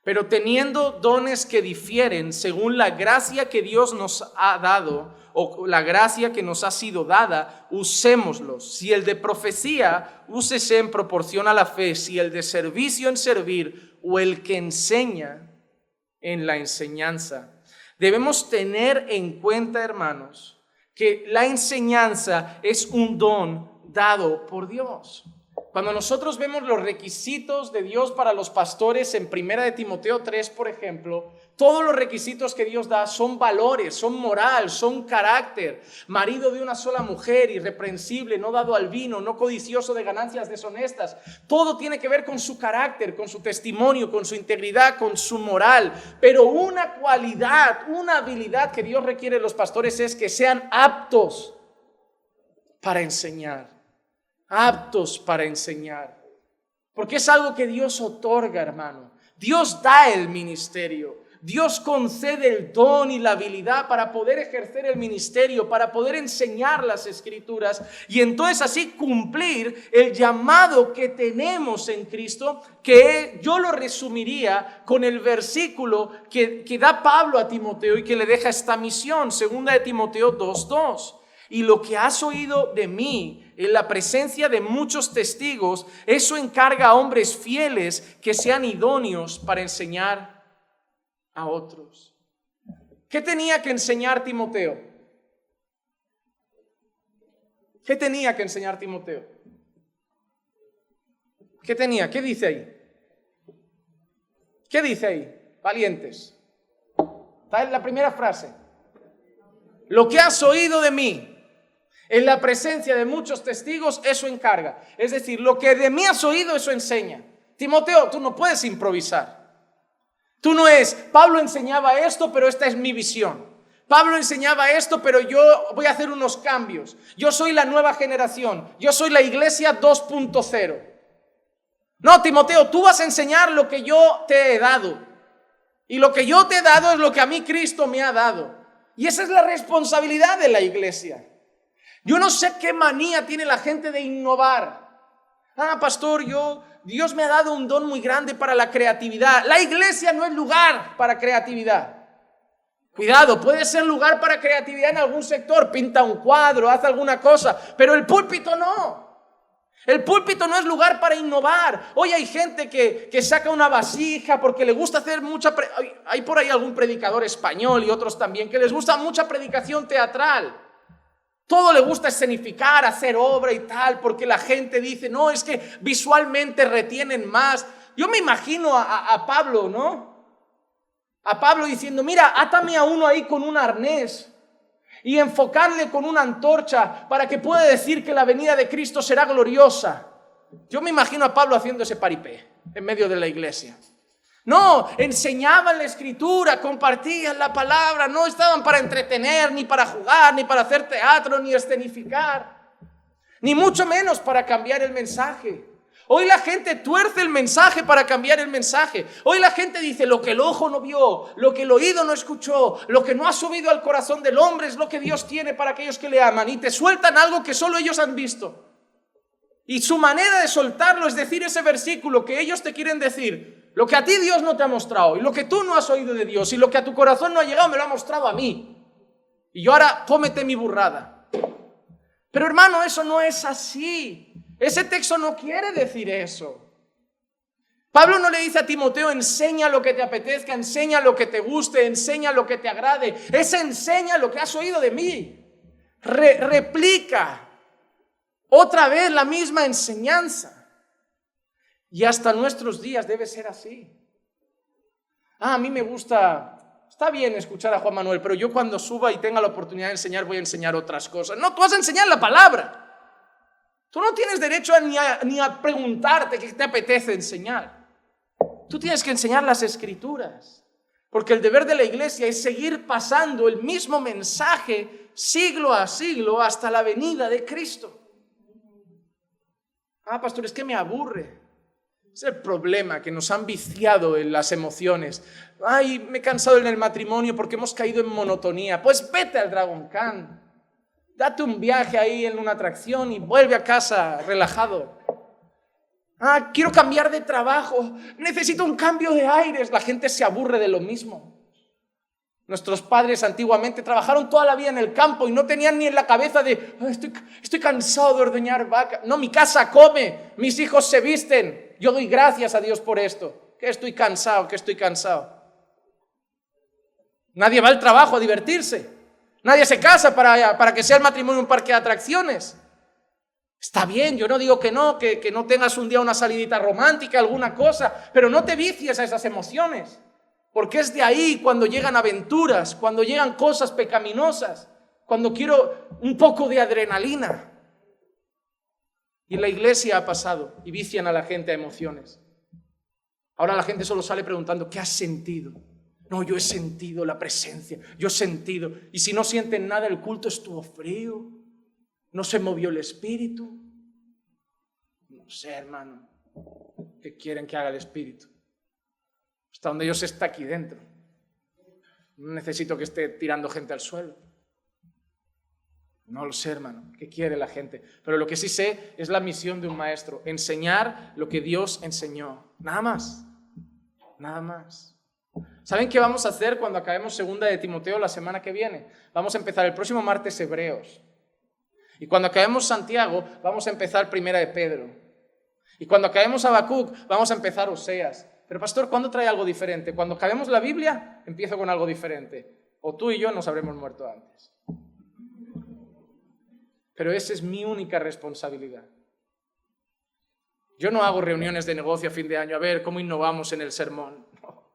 pero teniendo dones que difieren según la gracia que Dios nos ha dado, o la gracia que nos ha sido dada, usémoslos. Si el de profecía, úsese en proporción a la fe. Si el de servicio, en servir. O el que enseña, en la enseñanza. Debemos tener en cuenta, hermanos, que la enseñanza es un don dado por Dios. Cuando nosotros vemos los requisitos de Dios para los pastores en 1 Timoteo 3, por ejemplo, todos los requisitos que Dios da son valores, son moral, son carácter. Marido de una sola mujer, irreprensible, no dado al vino, no codicioso de ganancias deshonestas. Todo tiene que ver con su carácter, con su testimonio, con su integridad, con su moral. Pero una cualidad, una habilidad que Dios requiere de los pastores es que sean aptos para enseñar. Aptos para enseñar. Porque es algo que Dios otorga, hermano. Dios da el ministerio. Dios concede el don y la habilidad para poder ejercer el ministerio, para poder enseñar las Escrituras y entonces así cumplir el llamado que tenemos en Cristo, que yo lo resumiría con el versículo que da Pablo a Timoteo y que le deja esta misión, 2 de Timoteo 2:2. Y lo que has oído de mí en la presencia de muchos testigos, eso encarga a hombres fieles que sean idóneos para enseñar a otros. ¿Qué tenía que enseñar Timoteo? ¿Qué tenía que enseñar Timoteo? ¿Qué tenía? ¿Qué dice ahí? ¿Qué dice ahí? Valientes. Está en la primera frase. Lo que has oído de mí en la presencia de muchos testigos, eso encarga. Es decir, lo que de mí has oído, eso enseña. Timoteo, tú no puedes improvisar. Tú no es, Pablo enseñaba esto, pero esta es mi visión. Pablo enseñaba esto, pero yo voy a hacer unos cambios. Yo soy la nueva generación. Yo soy la iglesia 2.0. No, Timoteo, tú vas a enseñar lo que yo te he dado. Y lo que yo te he dado es lo que a mí Cristo me ha dado. Y esa es la responsabilidad de la iglesia. Yo no sé qué manía tiene la gente de innovar. Pastor, Dios me ha dado un don muy grande para la creatividad. La iglesia no es lugar para creatividad. Cuidado, puede ser lugar para creatividad en algún sector. Pinta un cuadro, haz alguna cosa. Pero el púlpito no. El púlpito no es lugar para innovar. Hoy hay gente que saca una vasija porque le gusta hacer mucha... Hay por ahí algún predicador español y otros también que les gusta mucha predicación teatral. Todo le gusta escenificar, hacer obra y tal, porque la gente dice, no, es que visualmente retienen más. Yo me imagino a Pablo, ¿no? A Pablo diciendo, mira, átame a uno ahí con un arnés y enfocarle con una antorcha para que pueda decir que la venida de Cristo será gloriosa. Yo me imagino a Pablo haciendo ese paripé en medio de la iglesia. No, enseñaban la Escritura, compartían la palabra, no estaban para entretener, ni para jugar, ni para hacer teatro, ni escenificar, ni mucho menos para cambiar el mensaje. Hoy la gente tuerce el mensaje para cambiar el mensaje. Hoy la gente dice, lo que el ojo no vio, lo que el oído no escuchó, lo que no ha subido al corazón del hombre es lo que Dios tiene para aquellos que le aman. Y te sueltan algo que solo ellos han visto. Y su manera de soltarlo es decir ese versículo que ellos te quieren decir. Lo que a ti Dios no te ha mostrado y lo que tú no has oído de Dios y lo que a tu corazón no ha llegado me lo ha mostrado a mí. Y yo ahora cómete mi burrada. Pero hermano, eso no es así. Ese texto no quiere decir eso. Pablo no le dice a Timoteo, enseña lo que te apetezca, enseña lo que te guste, enseña lo que te agrade. Es enseña lo que has oído de mí. Replica otra vez la misma enseñanza. Y hasta nuestros días debe ser así. A mí me gusta, está bien escuchar a Juan Manuel, pero yo cuando suba y tenga la oportunidad de enseñar, voy a enseñar otras cosas. No, tú vas a enseñar la palabra. Tú no tienes derecho ni a preguntarte qué te apetece enseñar. Tú tienes que enseñar las Escrituras. Porque el deber de la iglesia es seguir pasando el mismo mensaje siglo a siglo hasta la venida de Cristo. Pastor, es que me aburre. Es el problema, que nos han viciado en las emociones. Me he cansado en el matrimonio porque hemos caído en monotonía. Pues vete al Dragon Khan. Date un viaje ahí en una atracción y vuelve a casa relajado. Quiero cambiar de trabajo. Necesito un cambio de aires. La gente se aburre de lo mismo. Nuestros padres antiguamente trabajaron toda la vida en el campo y no tenían ni en la cabeza de estoy cansado de ordeñar vacas. No, mi casa come, mis hijos se visten. Yo doy gracias a Dios por esto. Que estoy cansado. Nadie va al trabajo a divertirse. Nadie se casa para que sea el matrimonio un parque de atracciones. Está bien, yo no digo que no tengas un día una salidita romántica, alguna cosa, pero no te vicies a esas emociones. Porque es de ahí cuando llegan aventuras, cuando llegan cosas pecaminosas, cuando quiero un poco de adrenalina. Y en la iglesia ha pasado y vician a la gente a emociones. Ahora la gente solo sale preguntando, ¿qué has sentido? No, yo he sentido la presencia, yo he sentido. Y si no sienten nada, el culto estuvo frío, no se movió el espíritu. No sé, hermano, ¿qué quieren que haga el espíritu? Hasta donde yo sé está aquí dentro. No necesito que esté tirando gente al suelo. No lo sé, hermano, qué quiere la gente. Pero lo que sí sé es la misión de un maestro: enseñar lo que Dios enseñó. Nada más. Nada más. ¿Saben qué vamos a hacer cuando acabemos segunda de Timoteo la semana que viene? Vamos a empezar el próximo martes Hebreos. Y cuando acabemos Santiago, vamos a empezar primera de Pedro. Y cuando acabemos Habacuc, vamos a empezar Oseas. Pero pastor, ¿cuándo trae algo diferente? Cuando acabemos la Biblia, empiezo con algo diferente. O tú y yo nos habremos muerto antes. Pero esa es mi única responsabilidad. Yo no hago reuniones de negocio a fin de año a ver cómo innovamos en el sermón. No.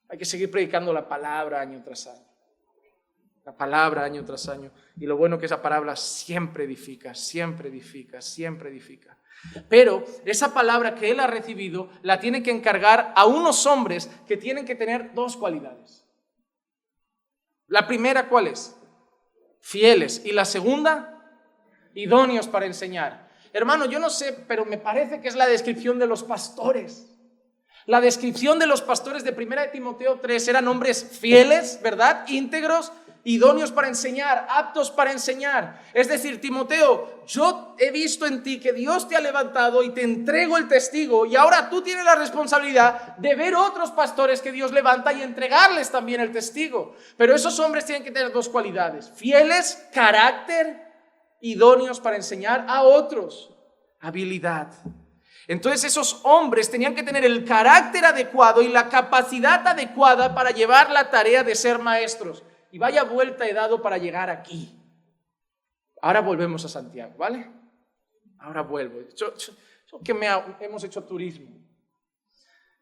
Hay que seguir predicando la palabra año tras año. La palabra año tras año. Y lo bueno que esa palabra siempre edifica, siempre edifica, siempre edifica. Pero esa palabra que él ha recibido la tiene que encargar a unos hombres que tienen que tener dos cualidades. La primera, ¿cuál es? Fieles. Y la segunda, idóneos para enseñar. Hermano, yo no sé, pero me parece que es la descripción de los pastores. La descripción de los pastores de 1 Timoteo 3 eran hombres fieles, ¿verdad? Íntegros, idóneos para enseñar, aptos para enseñar. Es decir, Timoteo, yo he visto en ti que Dios te ha levantado y te entrego el testigo, y ahora tú tienes la responsabilidad de ver otros pastores que Dios levanta y entregarles también el testigo. Pero esos hombres tienen que tener dos cualidades: fieles, carácter, idóneos para enseñar a otros, habilidad. Entonces esos hombres tenían que tener el carácter adecuado y la capacidad adecuada para llevar la tarea de ser maestros. Y vaya vuelta he dado para llegar aquí. Ahora volvemos a Santiago, ¿vale? Ahora vuelvo. Hemos hecho turismo.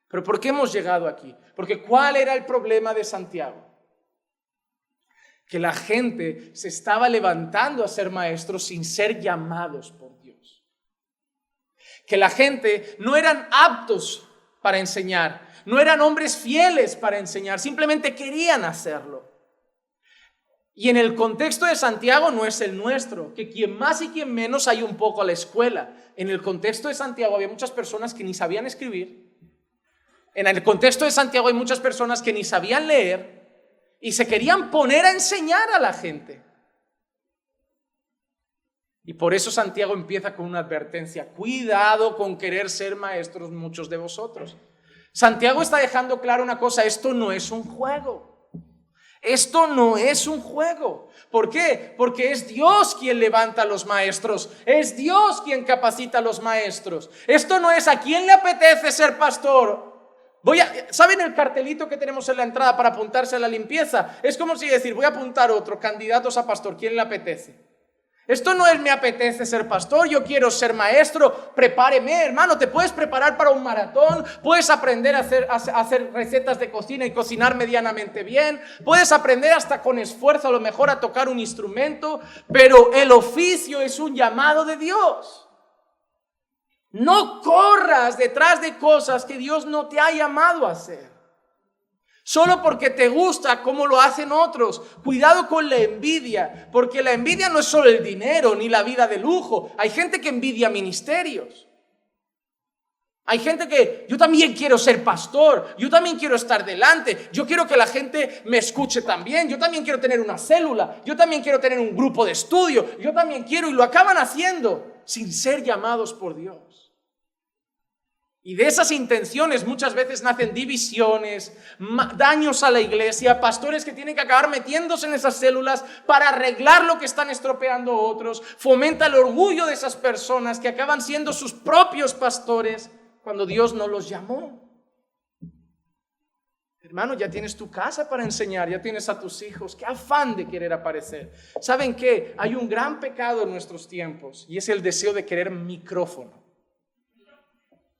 Pero ¿por qué hemos llegado aquí? Porque ¿cuál era el problema de Santiago? Que la gente se estaba levantando a ser maestros sin ser llamados por Dios. Que la gente no eran aptos para enseñar, no eran hombres fieles para enseñar, simplemente querían hacerlo. Y en el contexto de Santiago no es el nuestro, que quien más y quien menos hay un poco a la escuela. En el contexto de Santiago había muchas personas que ni sabían escribir. En el contexto de Santiago hay muchas personas que ni sabían leer y se querían poner a enseñar a la gente. Y por eso Santiago empieza con una advertencia: cuidado con querer ser maestros muchos de vosotros. Santiago está dejando claro una cosa: esto no es un juego. Esto no es un juego. ¿Por qué? Porque es Dios quien levanta a los maestros. Es Dios quien capacita a los maestros. Esto no es a quién le apetece ser pastor. ¿Saben el cartelito que tenemos en la entrada para apuntarse a la limpieza? Es como si decir: voy a apuntar otro, candidatos a pastor, ¿quién le apetece? Esto no es me apetece ser pastor, yo quiero ser maestro, prepáreme, hermano. Te puedes preparar para un maratón, puedes aprender a hacer recetas de cocina y cocinar medianamente bien, puedes aprender hasta con esfuerzo a lo mejor a tocar un instrumento, pero el oficio es un llamado de Dios. No corras detrás de cosas que Dios no te ha llamado a hacer. Solo porque te gusta cómo lo hacen otros. Cuidado con la envidia, porque la envidia no es solo el dinero ni la vida de lujo. Hay gente que envidia ministerios. Hay gente que: yo también quiero ser pastor, yo también quiero estar delante, yo quiero que la gente me escuche también, yo también quiero tener una célula, yo también quiero tener un grupo de estudio, yo también quiero, y lo acaban haciendo sin ser llamados por Dios. Y de esas intenciones muchas veces nacen divisiones, daños a la iglesia, pastores que tienen que acabar metiéndose en esas células para arreglar lo que están estropeando otros. Fomenta el orgullo de esas personas que acaban siendo sus propios pastores cuando Dios no los llamó. Hermano, ya tienes tu casa para enseñar, ya tienes a tus hijos. Qué afán de querer aparecer. ¿Saben qué? Hay un gran pecado en nuestros tiempos y es el deseo de querer micrófono.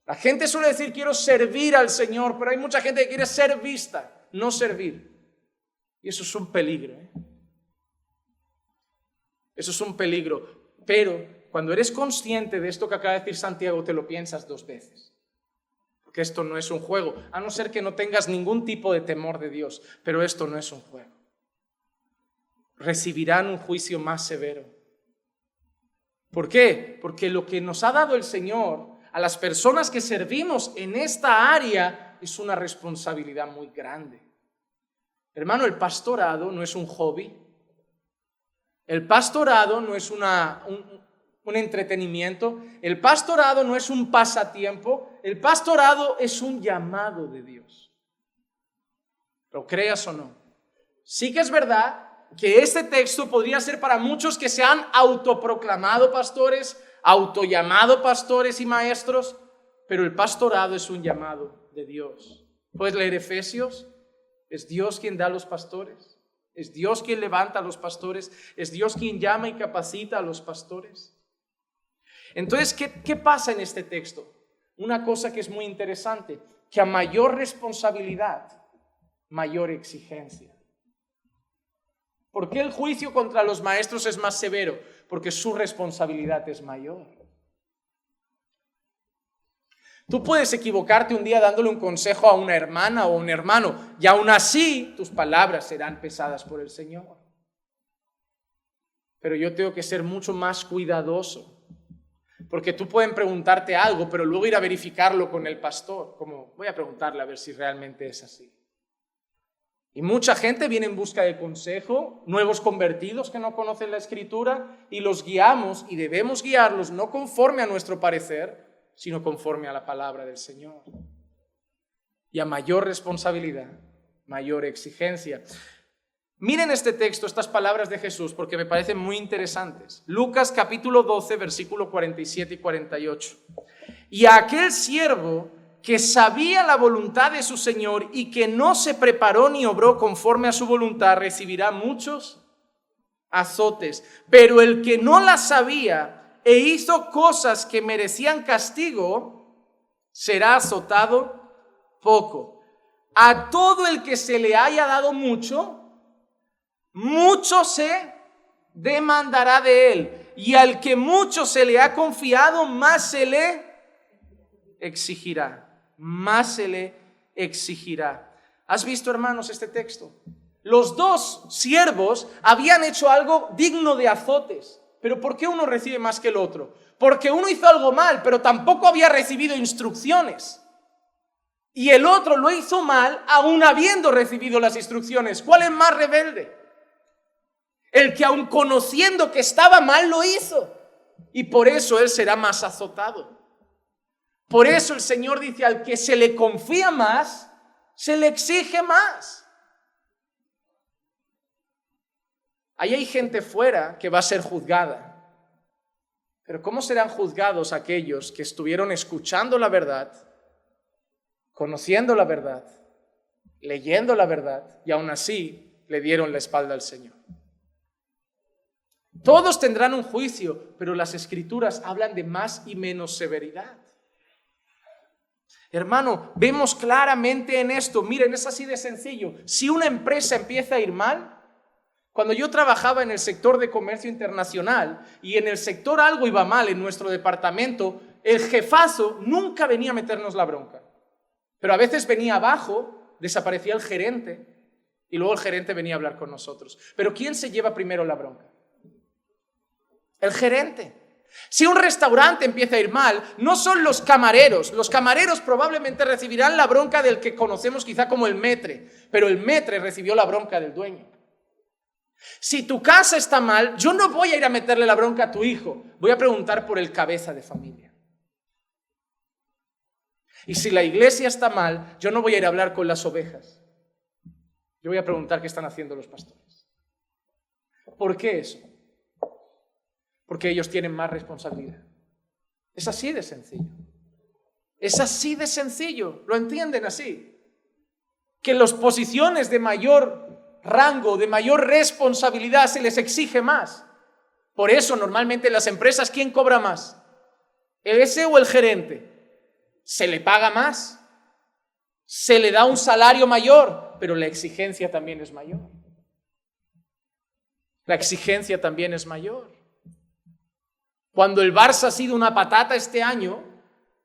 La gente suele decir: quiero servir al Señor, pero hay mucha gente que quiere ser vista, no servir. Y eso es un peligro, ¿eh? Eso es un peligro. Pero cuando eres consciente de esto que acaba de decir Santiago, te lo piensas dos veces. Porque esto no es un juego, a no ser que no tengas ningún tipo de temor de Dios. Pero esto no es un juego. Recibirán un juicio más severo. ¿Por qué? Porque lo que nos ha dado el Señor a las personas que servimos en esta área es una responsabilidad muy grande. Hermano, el pastorado no es un hobby. El pastorado no es un entretenimiento. El pastorado no es un pasatiempo. El pastorado es un llamado de Dios. ¿Lo creas o no? Sí que es verdad que este texto podría ser para muchos que se han autoproclamado pastores, autollamado pastores y maestros, pero el pastorado es un llamado de Dios. ¿Puedes leer Efesios? Es Dios quien da a los pastores. Es Dios quien levanta a los pastores. Es Dios quien llama y capacita a los pastores. Entonces, ¿qué pasa en este texto? Una cosa que es muy interesante, que a mayor responsabilidad, mayor exigencia. ¿Por qué el juicio contra los maestros es más severo? Porque su responsabilidad es mayor. Tú puedes equivocarte un día dándole un consejo a una hermana o un hermano, y aún así tus palabras serán pesadas por el Señor. Pero yo tengo que ser mucho más cuidadoso, porque tú pueden preguntarte algo, pero luego ir a verificarlo con el pastor, como voy a preguntarle a ver si realmente es así. Y mucha gente viene en busca de consejo, nuevos convertidos que no conocen la Escritura, y los guiamos, y debemos guiarlos no conforme a nuestro parecer, sino conforme a la palabra del Señor. Y a mayor responsabilidad, mayor exigencia. Miren este texto, estas palabras de Jesús, porque me parecen muy interesantes. Lucas capítulo 12, versículo 47 y 48. Y a aquel siervo que sabía la voluntad de su Señor y que no se preparó ni obró conforme a su voluntad, recibirá muchos azotes. Pero el que no la sabía e hizo cosas que merecían castigo, será azotado poco. A todo el que se le haya dado mucho, mucho se demandará de él. Y al que mucho se le ha confiado, más se le exigirá. Más se le exigirá. ¿Has visto, hermanos, este texto? Los dos siervos habían hecho algo digno de azotes. ¿Pero por qué uno recibe más que el otro? Porque uno hizo algo mal, pero tampoco había recibido instrucciones. Y el otro lo hizo mal, aún habiendo recibido las instrucciones. ¿Cuál es más rebelde? El que aun conociendo que estaba mal lo hizo. Y por eso él será más azotado. Por eso el Señor dice, al que se le confía más, se le exige más. Ahí hay gente fuera que va a ser juzgada. Pero ¿cómo serán juzgados aquellos que estuvieron escuchando la verdad, conociendo la verdad, leyendo la verdad y aún así le dieron la espalda al Señor? Todos tendrán un juicio, pero las Escrituras hablan de más y menos severidad. Hermano, vemos claramente en esto, miren, es así de sencillo. Si una empresa empieza a ir mal, cuando yo trabajaba en el sector de comercio internacional y en el sector algo iba mal en nuestro departamento, el jefazo nunca venía a meternos la bronca. Pero a veces venía abajo, desaparecía el gerente y luego el gerente venía a hablar con nosotros. Pero ¿quién se lleva primero la bronca? El gerente. Si un restaurante empieza a ir mal, no son los camareros. Los camareros probablemente recibirán la bronca del que conocemos quizá como el maître, pero el maître recibió la bronca del dueño. Si tu casa está mal, yo no voy a ir a meterle la bronca a tu hijo, voy a preguntar por el cabeza de familia. Y si la iglesia está mal, yo no voy a ir a hablar con las ovejas. Yo voy a preguntar qué están haciendo los pastores. ¿Por qué eso? Porque ellos tienen más responsabilidad. Es así de sencillo. Es así de sencillo. ¿Lo entienden así? Que en las posiciones de mayor rango, de mayor responsabilidad, se les exige más. Por eso, normalmente en las empresas, ¿quién cobra más? ¿Ese o el gerente? Se le paga más. Se le da un salario mayor, pero la exigencia también es mayor. La exigencia también es mayor. Cuando el Barça ha sido una patata este año,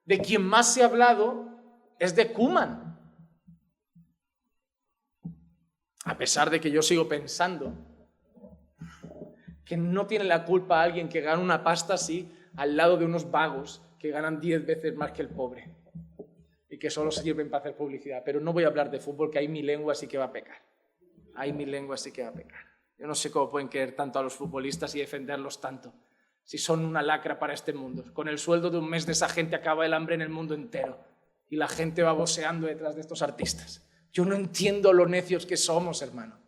de quien más se ha hablado es de Koeman. A pesar de que yo sigo pensando que no tiene la culpa alguien que gana una pasta así al lado de unos vagos que ganan 10 veces más que el pobre y y que solo sirven para hacer publicidad. Pero no voy a hablar de fútbol, que ahí mi lengua sí que va a pecar. Ahí mi lengua sí que va a pecar. Yo no sé cómo pueden querer tanto a los futbolistas y defenderlos tanto, si son una lacra para este mundo. Con el sueldo de un mes de esa gente acaba el hambre en el mundo entero y la gente va voceando detrás de estos artistas. Yo no entiendo lo necios que somos, hermano.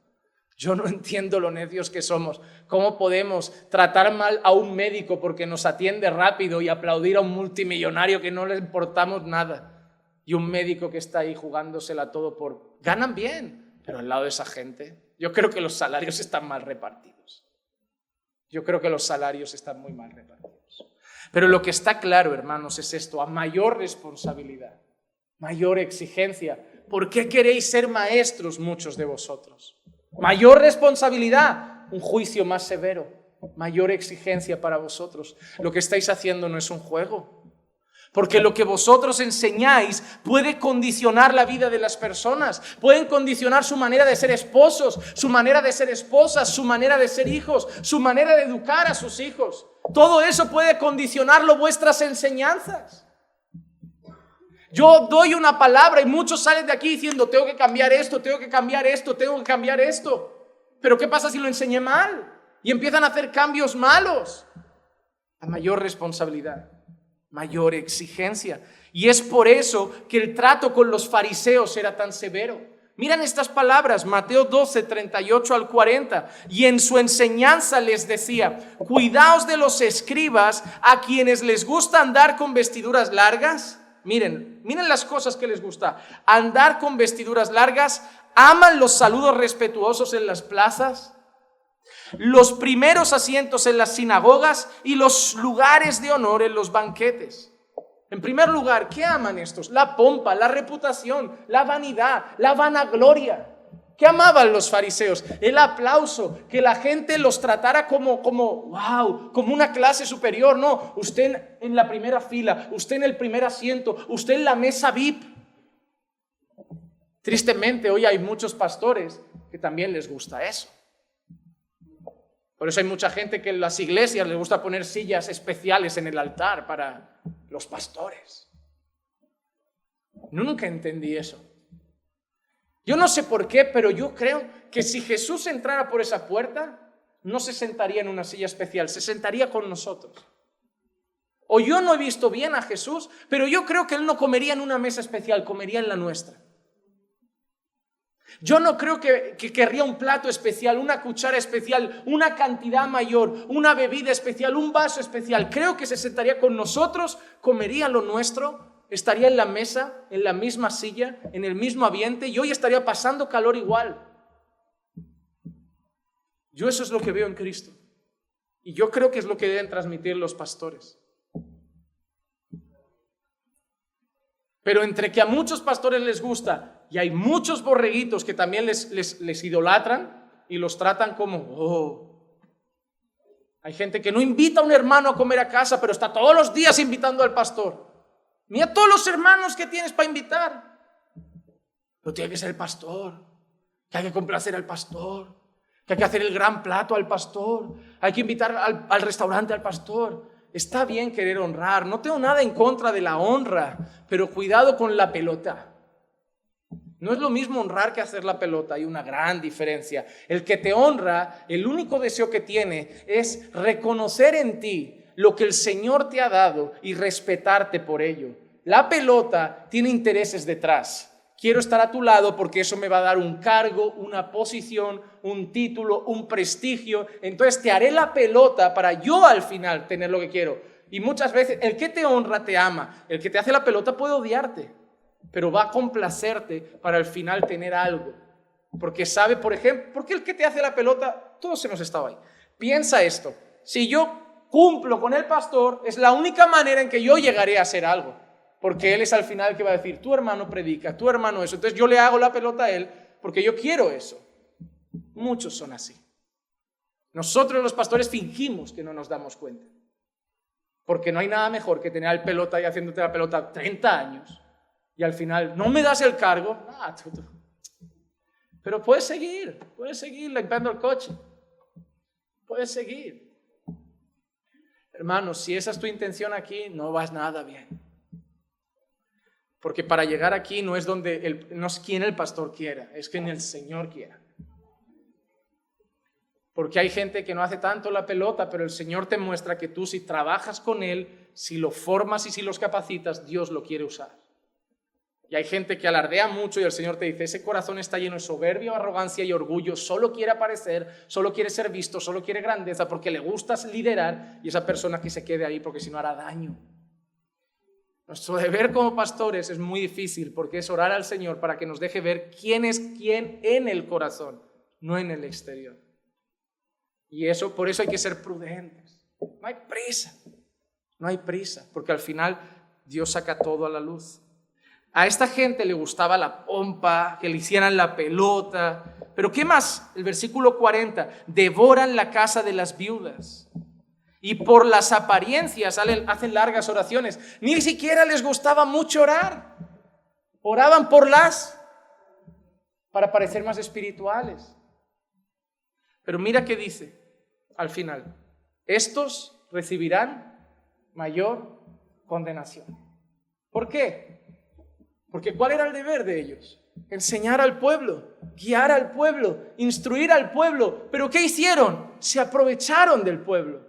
Yo no entiendo lo necios que somos. ¿Cómo podemos tratar mal a un médico porque nos atiende rápido y aplaudir a un multimillonario que no le importamos nada? Y un médico que está ahí jugándosela todo por... Ganan bien, pero al lado de esa gente, yo creo que los salarios están mal repartidos. Yo creo que los salarios están muy mal repartidos. Pero lo que está claro, hermanos, es esto: a mayor responsabilidad, mayor exigencia. ¿Por qué queréis ser maestros muchos de vosotros? Mayor responsabilidad, un juicio más severo, mayor exigencia para vosotros. Lo que estáis haciendo no es un juego, porque lo que vosotros enseñáis puede condicionar la vida de las personas, pueden condicionar su manera de ser esposos, su manera de ser esposas, su manera de ser hijos, su manera de educar a sus hijos. Todo eso puede condicionarlo vuestras enseñanzas. Yo doy una palabra y muchos salen de aquí diciendo: tengo que cambiar esto, tengo que cambiar esto, tengo que cambiar esto. Pero ¿qué pasa si lo enseñé mal? Y empiezan a hacer cambios malos. A mayor responsabilidad, mayor exigencia. Y es por eso que el trato con los fariseos era tan severo. Miren estas palabras, Mateo 12, 38 al 40. Y en su enseñanza les decía: cuidaos de los escribas, a quienes les gusta andar con vestiduras largas. Miren las cosas que les gusta: andar con vestiduras largas, aman los saludos respetuosos en las plazas, los primeros asientos en las sinagogas y los lugares de honor en los banquetes. En primer lugar, ¿qué aman estos? La pompa, la reputación, la vanidad, la vanagloria. ¿Qué amaban los fariseos? El aplauso, que la gente los tratara como wow, como una clase superior. No, usted en la primera fila, usted en el primer asiento, usted en la mesa VIP. Tristemente, hoy hay muchos pastores que también les gusta eso. Por eso hay mucha gente que en las iglesias les gusta poner sillas especiales en el altar para los pastores. Nunca entendí eso. Yo no sé por qué, pero yo creo que si Jesús entrara por esa puerta, no se sentaría en una silla especial, se sentaría con nosotros. O yo no he visto bien a Jesús, pero yo creo que Él no comería en una mesa especial, comería en la nuestra. Yo no creo que querría un plato especial, una cuchara especial, una cantidad mayor, una bebida especial, un vaso especial. Creo que se sentaría con nosotros, comería lo nuestro, estaría en la mesa, en la misma silla, en el mismo ambiente, y hoy estaría pasando calor igual. Yo eso es lo que veo en Cristo. Y yo creo que es lo que deben transmitir los pastores. Pero entre que a muchos pastores les gusta y hay muchos borreguitos que también les idolatran y los tratan como Hay gente que no invita a un hermano a comer a casa, pero está todos los días invitando al pastor. Mira todos los hermanos que tienes para invitar. Pero tiene que ser el pastor, que hay que complacer al pastor, que hay que hacer el gran plato al pastor, hay que invitar al restaurante al pastor. Está bien querer honrar, no tengo nada en contra de la honra, pero cuidado con la pelota. No es lo mismo honrar que hacer la pelota, hay una gran diferencia. El que te honra, el único deseo que tiene es reconocer en ti lo que el Señor te ha dado y respetarte por ello. La pelota tiene intereses detrás. Quiero estar a tu lado porque eso me va a dar un cargo, una posición, un título, un prestigio. Entonces te haré la pelota para yo al final tener lo que quiero. Y muchas veces el que te honra te ama. El que te hace la pelota puede odiarte, pero va a complacerte para al final tener algo. Porque sabe, por ejemplo, porque el que te hace la pelota, todos hemos estado ahí. Piensa esto: si yo cumplo con el pastor, es la única manera en que yo llegaré a hacer algo. Porque él es al final el que va a decir: tu hermano predica, tu hermano eso. Entonces yo le hago la pelota a él porque yo quiero eso. Muchos son así. Nosotros los pastores fingimos que no nos damos cuenta. Porque no hay nada mejor que tener al pelota ahí haciéndote la pelota 30 años. Y al final, ¿no me das el cargo? Pero puedes seguir limpiando el coche. Puedes seguir. Hermanos, si esa es tu intención aquí, no vas nada bien. Porque para llegar aquí no es no es quien el pastor quiera, es quien el Señor quiera. Porque hay gente que no hace tanto la pelota, pero el Señor te muestra que tú, si trabajas con Él, si lo formas y si los capacitas, Dios lo quiere usar. Y hay gente que alardea mucho y el Señor te dice, ese corazón está lleno de soberbia, arrogancia y orgullo, solo quiere aparecer, solo quiere ser visto, solo quiere grandeza porque le gusta liderar, y esa persona que se quede ahí porque si no hará daño. Nuestro deber como pastores es muy difícil porque es orar al Señor para que nos deje ver quién es quién en el corazón, no en el exterior. Y por eso hay que ser prudentes. No hay prisa, porque al final Dios saca todo a la luz. A esta gente le gustaba la pompa, que le hicieran la pelota. Pero ¿qué más? El versículo 40, devoran la casa de las viudas. Y por las apariencias hacen largas oraciones. Ni siquiera les gustaba mucho orar. Oraban para parecer más espirituales. Pero mira qué dice al final. Estos recibirán mayor condenación. ¿Por qué? Porque ¿cuál era el deber de ellos? Enseñar al pueblo, guiar al pueblo, instruir al pueblo. ¿Pero qué hicieron? Se aprovecharon del pueblo,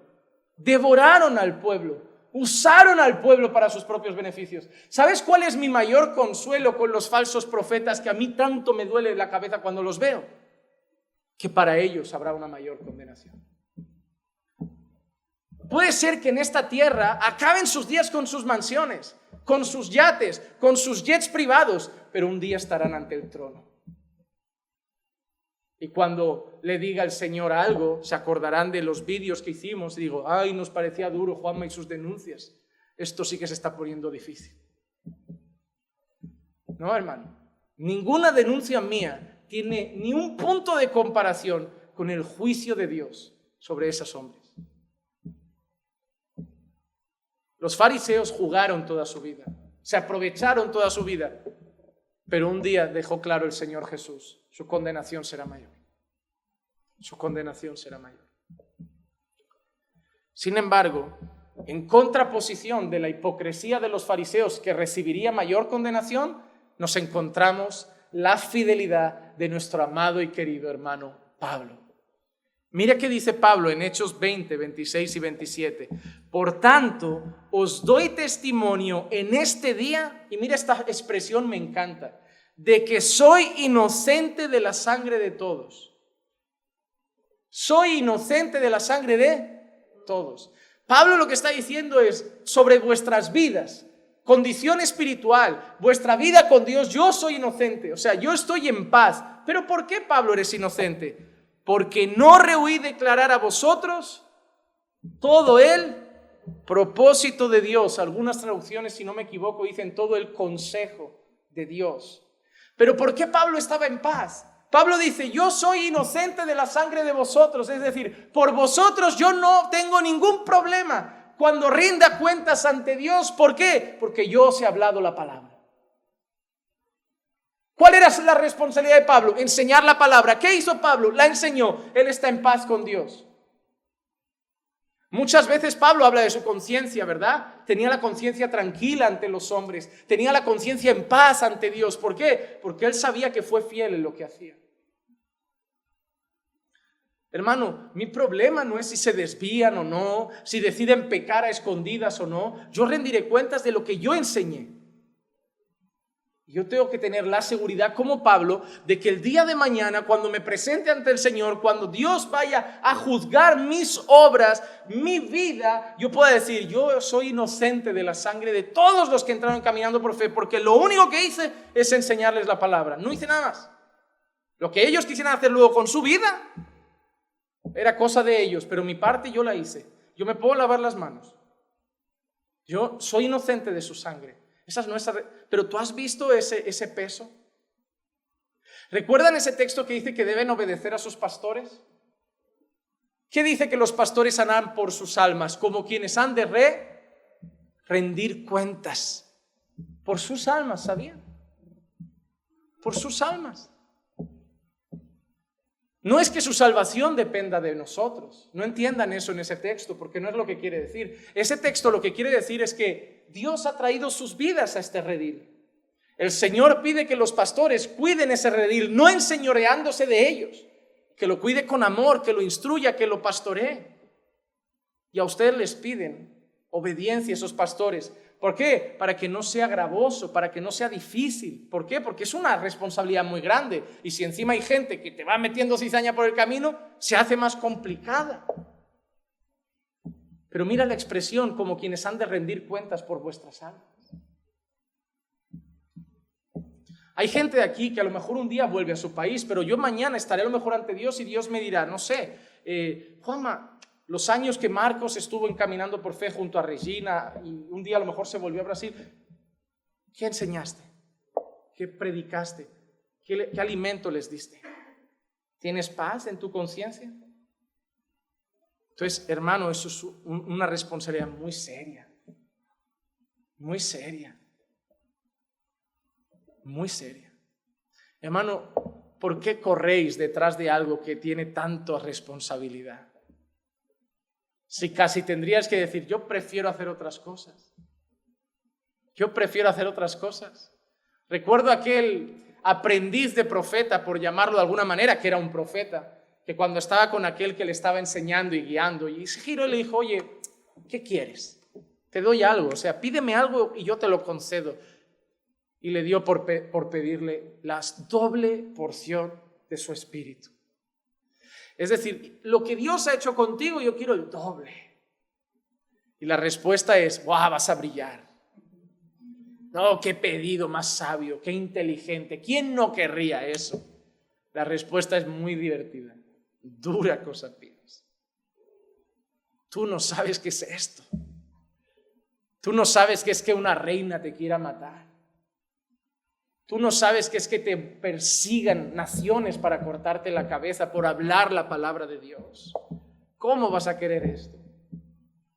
devoraron al pueblo, usaron al pueblo para sus propios beneficios. ¿Sabes cuál es mi mayor consuelo con los falsos profetas que a mí tanto me duele la cabeza cuando los veo? Que para ellos habrá una mayor condenación. Puede ser que en esta tierra acaben sus días con sus mansiones, con sus yates, con sus jets privados, pero un día estarán ante el trono. Y cuando le diga el Señor algo, se acordarán de los vídeos que hicimos. Y digo, ay, nos parecía duro Juanma y sus denuncias. Esto sí que se está poniendo difícil. No, hermano, ninguna denuncia mía tiene ni un punto de comparación con el juicio de Dios sobre esos hombres. Los fariseos jugaron toda su vida, se aprovecharon toda su vida, pero un día dejó claro el Señor Jesús, su condenación será mayor. Su condenación será mayor. Sin embargo, en contraposición de la hipocresía de los fariseos que recibiría mayor condenación, nos encontramos la fidelidad de nuestro amado y querido hermano Pablo. Mira qué dice Pablo en Hechos 20, 26 y 27. Por tanto, os doy testimonio en este día, y mira esta expresión me encanta, de que soy inocente de la sangre de todos. Soy inocente de la sangre de todos. Pablo lo que está diciendo es sobre vuestras vidas, condición espiritual, vuestra vida con Dios, yo soy inocente, o sea, yo estoy en paz. ¿Pero por qué, Pablo, eres inocente? Porque no rehuí declarar a vosotros todo el propósito de Dios. Algunas traducciones, si no me equivoco, dicen todo el consejo de Dios. ¿Pero por qué Pablo estaba en paz? Pablo dice, yo soy inocente de la sangre de vosotros. Es decir, por vosotros yo no tengo ningún problema cuando rinda cuentas ante Dios. ¿Por qué? Porque yo os he hablado la palabra. ¿Cuál era la responsabilidad de Pablo? Enseñar la palabra. ¿Qué hizo Pablo? La enseñó. Él está en paz con Dios. Muchas veces Pablo habla de su conciencia, ¿verdad? Tenía la conciencia tranquila ante los hombres. Tenía la conciencia en paz ante Dios. ¿Por qué? Porque él sabía que fue fiel en lo que hacía. Hermano, mi problema no es si se desvían o no, si deciden pecar a escondidas o no. Yo rendiré cuentas de lo que yo enseñé. Yo tengo que tener la seguridad como Pablo de que el día de mañana, cuando me presente ante el Señor, cuando Dios vaya a juzgar mis obras, mi vida, yo pueda decir, yo soy inocente de la sangre de todos los que entraron caminando por fe, porque lo único que hice es enseñarles la palabra. No hice nada más. Lo que ellos quisieran hacer luego con su vida era cosa de ellos, pero mi parte yo la hice. Yo me puedo lavar las manos. Yo soy inocente de su sangre. Esa es nuestra... Pero ¿tú has visto ese peso? ¿Recuerdan ese texto que dice que deben obedecer a sus pastores? ¿Qué dice que los pastores harán por sus almas? Como quienes han de rendir cuentas. Por sus almas, ¿sabían? Por sus almas. No es que su salvación dependa de nosotros. No entiendan eso en ese texto, porque no es lo que quiere decir. Ese texto lo que quiere decir es que Dios ha traído sus vidas a este redil. El Señor pide que los pastores cuiden ese redil, no enseñoreándose de ellos, que lo cuide con amor, que lo instruya, que lo pastoree. Y a ustedes les piden obediencia a esos pastores. ¿Por qué? Para que no sea gravoso, para que no sea difícil. ¿Por qué? Porque es una responsabilidad muy grande. Y si encima hay gente que te va metiendo cizaña por el camino, se hace más complicada. Pero mira la expresión, como quienes han de rendir cuentas por vuestras almas. Hay gente de aquí que a lo mejor un día vuelve a su país, pero yo mañana estaré a lo mejor ante Dios y Dios me dirá, no sé, Juanma, los años que Marcos estuvo encaminando por fe junto a Regina y un día a lo mejor se volvió a Brasil, ¿qué enseñaste? ¿Qué predicaste? ¿Qué alimento les diste? ¿Tienes paz en tu conciencia? Entonces, hermano, eso es una responsabilidad muy seria, muy seria, muy seria. Hermano, ¿por qué corréis detrás de algo que tiene tanta responsabilidad? Si casi tendrías que decir, yo prefiero hacer otras cosas. Yo prefiero hacer otras cosas. Recuerdo aquel aprendiz de profeta, por llamarlo de alguna manera, que era un profeta, que cuando estaba con aquel que le estaba enseñando y guiando, y se giró y le dijo, oye, ¿qué quieres? Te doy algo, o sea, pídeme algo y yo te lo concedo. Y le dio por pedirle la doble porción de su espíritu. Es decir, lo que Dios ha hecho contigo, yo quiero el doble. Y la respuesta es, ¡guau! Vas a brillar. No, qué pedido más sabio, qué inteligente. ¿Quién no querría eso? La respuesta es muy divertida. Dura cosa pides. Tú no sabes qué es esto. Tú no sabes qué es que una reina te quiera matar. Tú no sabes qué es que te persigan naciones para cortarte la cabeza por hablar la palabra de Dios. ¿Cómo vas a querer esto?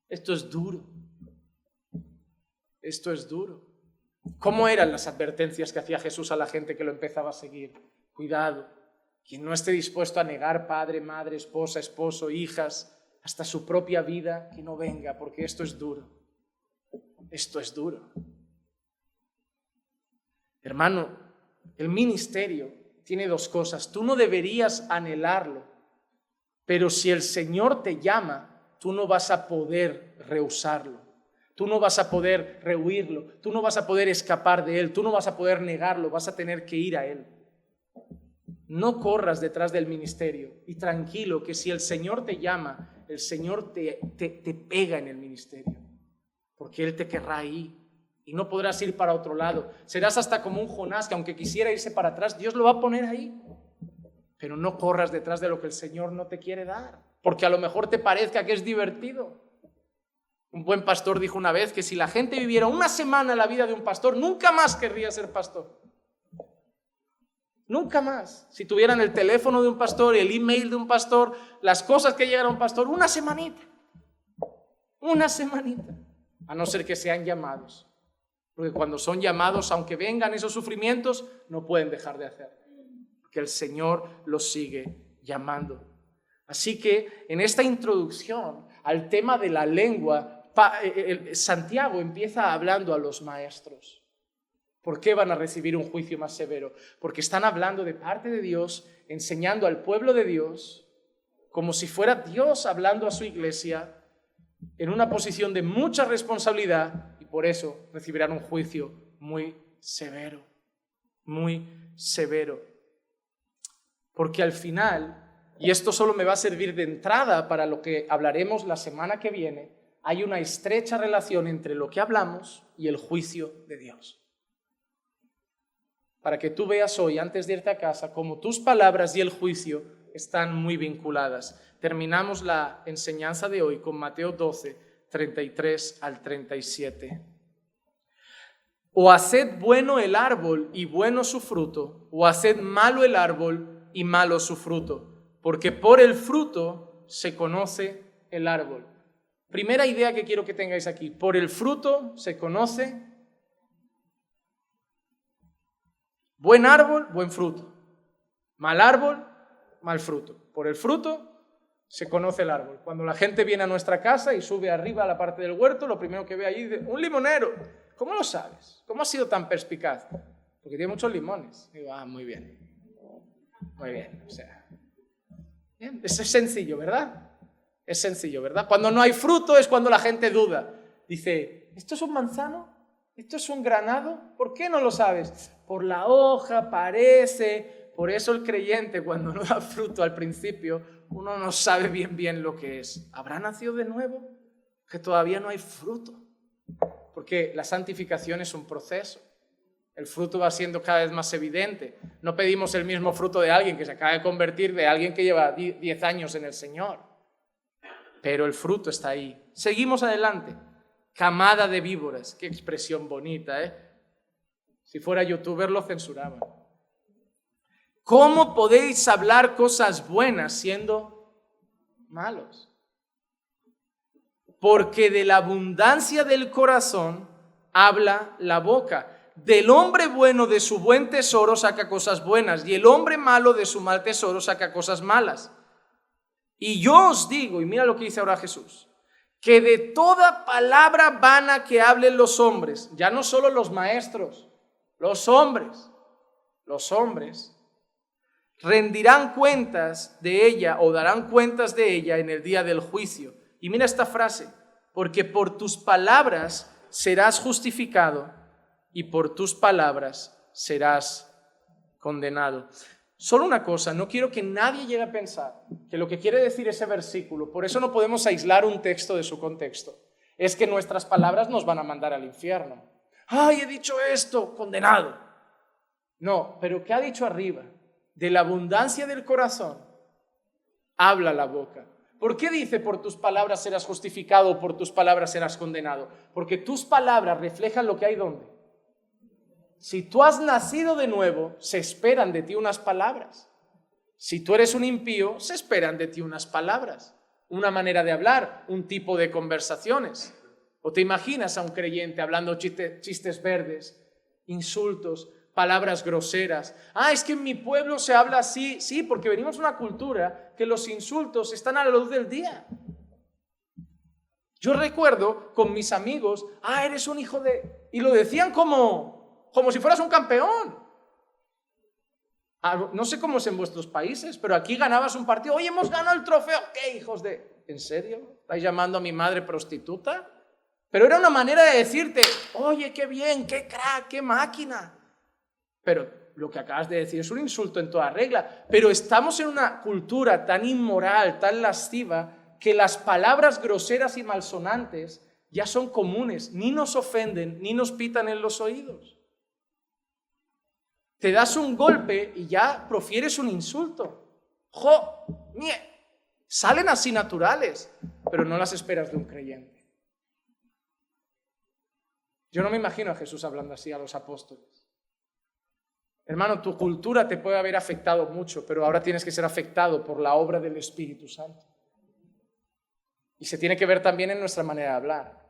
Esto es duro. Esto es duro. ¿Cómo eran las advertencias que hacía Jesús a la gente que lo empezaba a seguir? Cuidado, quien no esté dispuesto a negar padre, madre, esposa, esposo, hijas, hasta su propia vida, que no venga, porque esto es duro. Esto es duro. Hermano, el ministerio tiene dos cosas. Tú no deberías anhelarlo, pero si el Señor te llama, tú no vas a poder rehusarlo. Tú no vas a poder rehuirlo. Tú no vas a poder escapar de Él. Tú no vas a poder negarlo. Vas a tener que ir a Él. No corras detrás del ministerio. Y tranquilo, que si el Señor te llama, el Señor te pega en el ministerio. Porque Él te querrá ahí. Y no podrás ir para otro lado. Serás hasta como un Jonás que aunque quisiera irse para atrás, Dios lo va a poner ahí. Pero no corras detrás de lo que el Señor no te quiere dar, porque a lo mejor te parezca que es divertido. Un buen pastor dijo una vez que si la gente viviera una semana la vida de un pastor, nunca más querría ser pastor. Nunca más. Si tuvieran el teléfono de un pastor, el email de un pastor, las cosas que llegan a un pastor, una semanita. Una semanita. A no ser que sean llamados. Porque cuando son llamados, aunque vengan esos sufrimientos, no pueden dejar de hacerlo. Porque el Señor los sigue llamando. Así que en esta introducción al tema de la lengua, Santiago empieza hablando a los maestros. ¿Por qué van a recibir un juicio más severo? Porque están hablando de parte de Dios, enseñando al pueblo de Dios, como si fuera Dios hablando a su iglesia, en una posición de mucha responsabilidad. Por eso recibirán un juicio muy severo, muy severo. Porque al final, y esto solo me va a servir de entrada para lo que hablaremos la semana que viene, hay una estrecha relación entre lo que hablamos y el juicio de Dios. Para que tú veas hoy, antes de irte a casa, cómo tus palabras y el juicio están muy vinculadas. Terminamos la enseñanza de hoy con Mateo 12, 33 al 37. O haced bueno el árbol y bueno su fruto, o haced malo el árbol y malo su fruto, porque por el fruto se conoce el árbol. Primera idea que quiero que tengáis aquí, por el fruto se conoce buen árbol, buen fruto, mal árbol, mal fruto. Por el fruto se conoce el árbol. Cuando la gente viene a nuestra casa y sube arriba a la parte del huerto, lo primero que ve allí es un limonero. ¿Cómo lo sabes? ¿Cómo has sido tan perspicaz? Porque tiene muchos limones. Digo, muy bien. Muy bien, o sea. Bien. Es sencillo, ¿verdad? Es sencillo, ¿verdad? Cuando no hay fruto es cuando la gente duda. Dice, ¿esto es un manzano? ¿Esto es un granado? ¿Por qué no lo sabes? Por la hoja parece. Por eso el creyente, cuando no da fruto al principio, uno no sabe bien lo que es. ¿Habrá nacido de nuevo? Que todavía no hay fruto. Porque la santificación es un proceso. El fruto va siendo cada vez más evidente. No pedimos el mismo fruto de alguien que se acaba de convertir, de alguien que lleva 10 años en el Señor. Pero el fruto está ahí. Seguimos adelante. Camada de víboras. Qué expresión bonita, ¿eh? Si fuera youtuber lo censuraban. ¿Cómo podéis hablar cosas buenas siendo malos? Porque de la abundancia del corazón habla la boca. Del hombre bueno de su buen tesoro saca cosas buenas, y el hombre malo de su mal tesoro saca cosas malas. Y yo os digo, y mira lo que dice ahora Jesús, que de toda palabra vana que hablen los hombres, ya no solo los maestros, los hombres rendirán cuentas de ella o darán cuentas de ella en el día del juicio. Y mira esta frase, porque por tus palabras serás justificado y por tus palabras serás condenado. Solo una cosa, no quiero que nadie llegue a pensar que lo que quiere decir ese versículo, por eso no podemos aislar un texto de su contexto, es que nuestras palabras nos van a mandar al infierno. ¡Ay, he dicho esto! ¡Condenado! No, pero ¿qué ha dicho arriba? De la abundancia del corazón habla la boca. ¿Por qué dice por tus palabras serás justificado o por tus palabras serás condenado? Porque tus palabras reflejan lo que hay ¿dónde? Si tú has nacido de nuevo, se esperan de ti unas palabras. Si tú eres un impío, se esperan de ti unas palabras, una manera de hablar, un tipo de conversaciones. ¿O te imaginas a un creyente hablando chistes verdes, insultos, palabras groseras? Es que en mi pueblo se habla así. Sí, porque venimos de una cultura que los insultos están a la luz del día. Yo recuerdo con mis amigos, eres un hijo de... Y lo decían como si fueras un campeón. No sé cómo es en vuestros países, pero aquí ganabas un partido. Oye, hemos ganado el trofeo. ¿Qué hijos de...? ¿En serio? ¿Estáis llamando a mi madre prostituta? Pero era una manera de decirte, oye, qué bien, qué crack, qué máquina. Pero lo que acabas de decir es un insulto en toda regla. Pero estamos en una cultura tan inmoral, tan lasciva, que las palabras groseras y malsonantes ya son comunes. Ni nos ofenden, ni nos pitan en los oídos. Te das un golpe y ya profieres un insulto. Salen así naturales, pero no las esperas de un creyente. Yo no me imagino a Jesús hablando así a los apóstoles. Hermano, tu cultura te puede haber afectado mucho, pero ahora tienes que ser afectado por la obra del Espíritu Santo. Y se tiene que ver también en nuestra manera de hablar.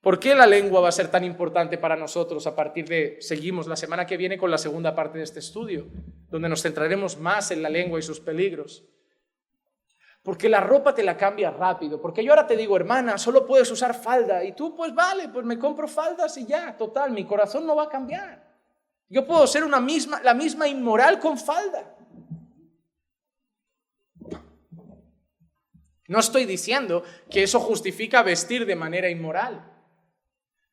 ¿Por qué la lengua va a ser tan importante para nosotros a partir de... Seguimos la semana que viene con la segunda parte de este estudio, donde nos centraremos más en la lengua y sus peligros. Porque la ropa te la cambia rápido. Porque yo ahora te digo, hermana, solo puedes usar falda. Y tú, pues vale, pues me compro faldas y ya, total, mi corazón no va a cambiar. Yo puedo ser la misma inmoral con falda. No estoy diciendo que eso justifica vestir de manera inmoral.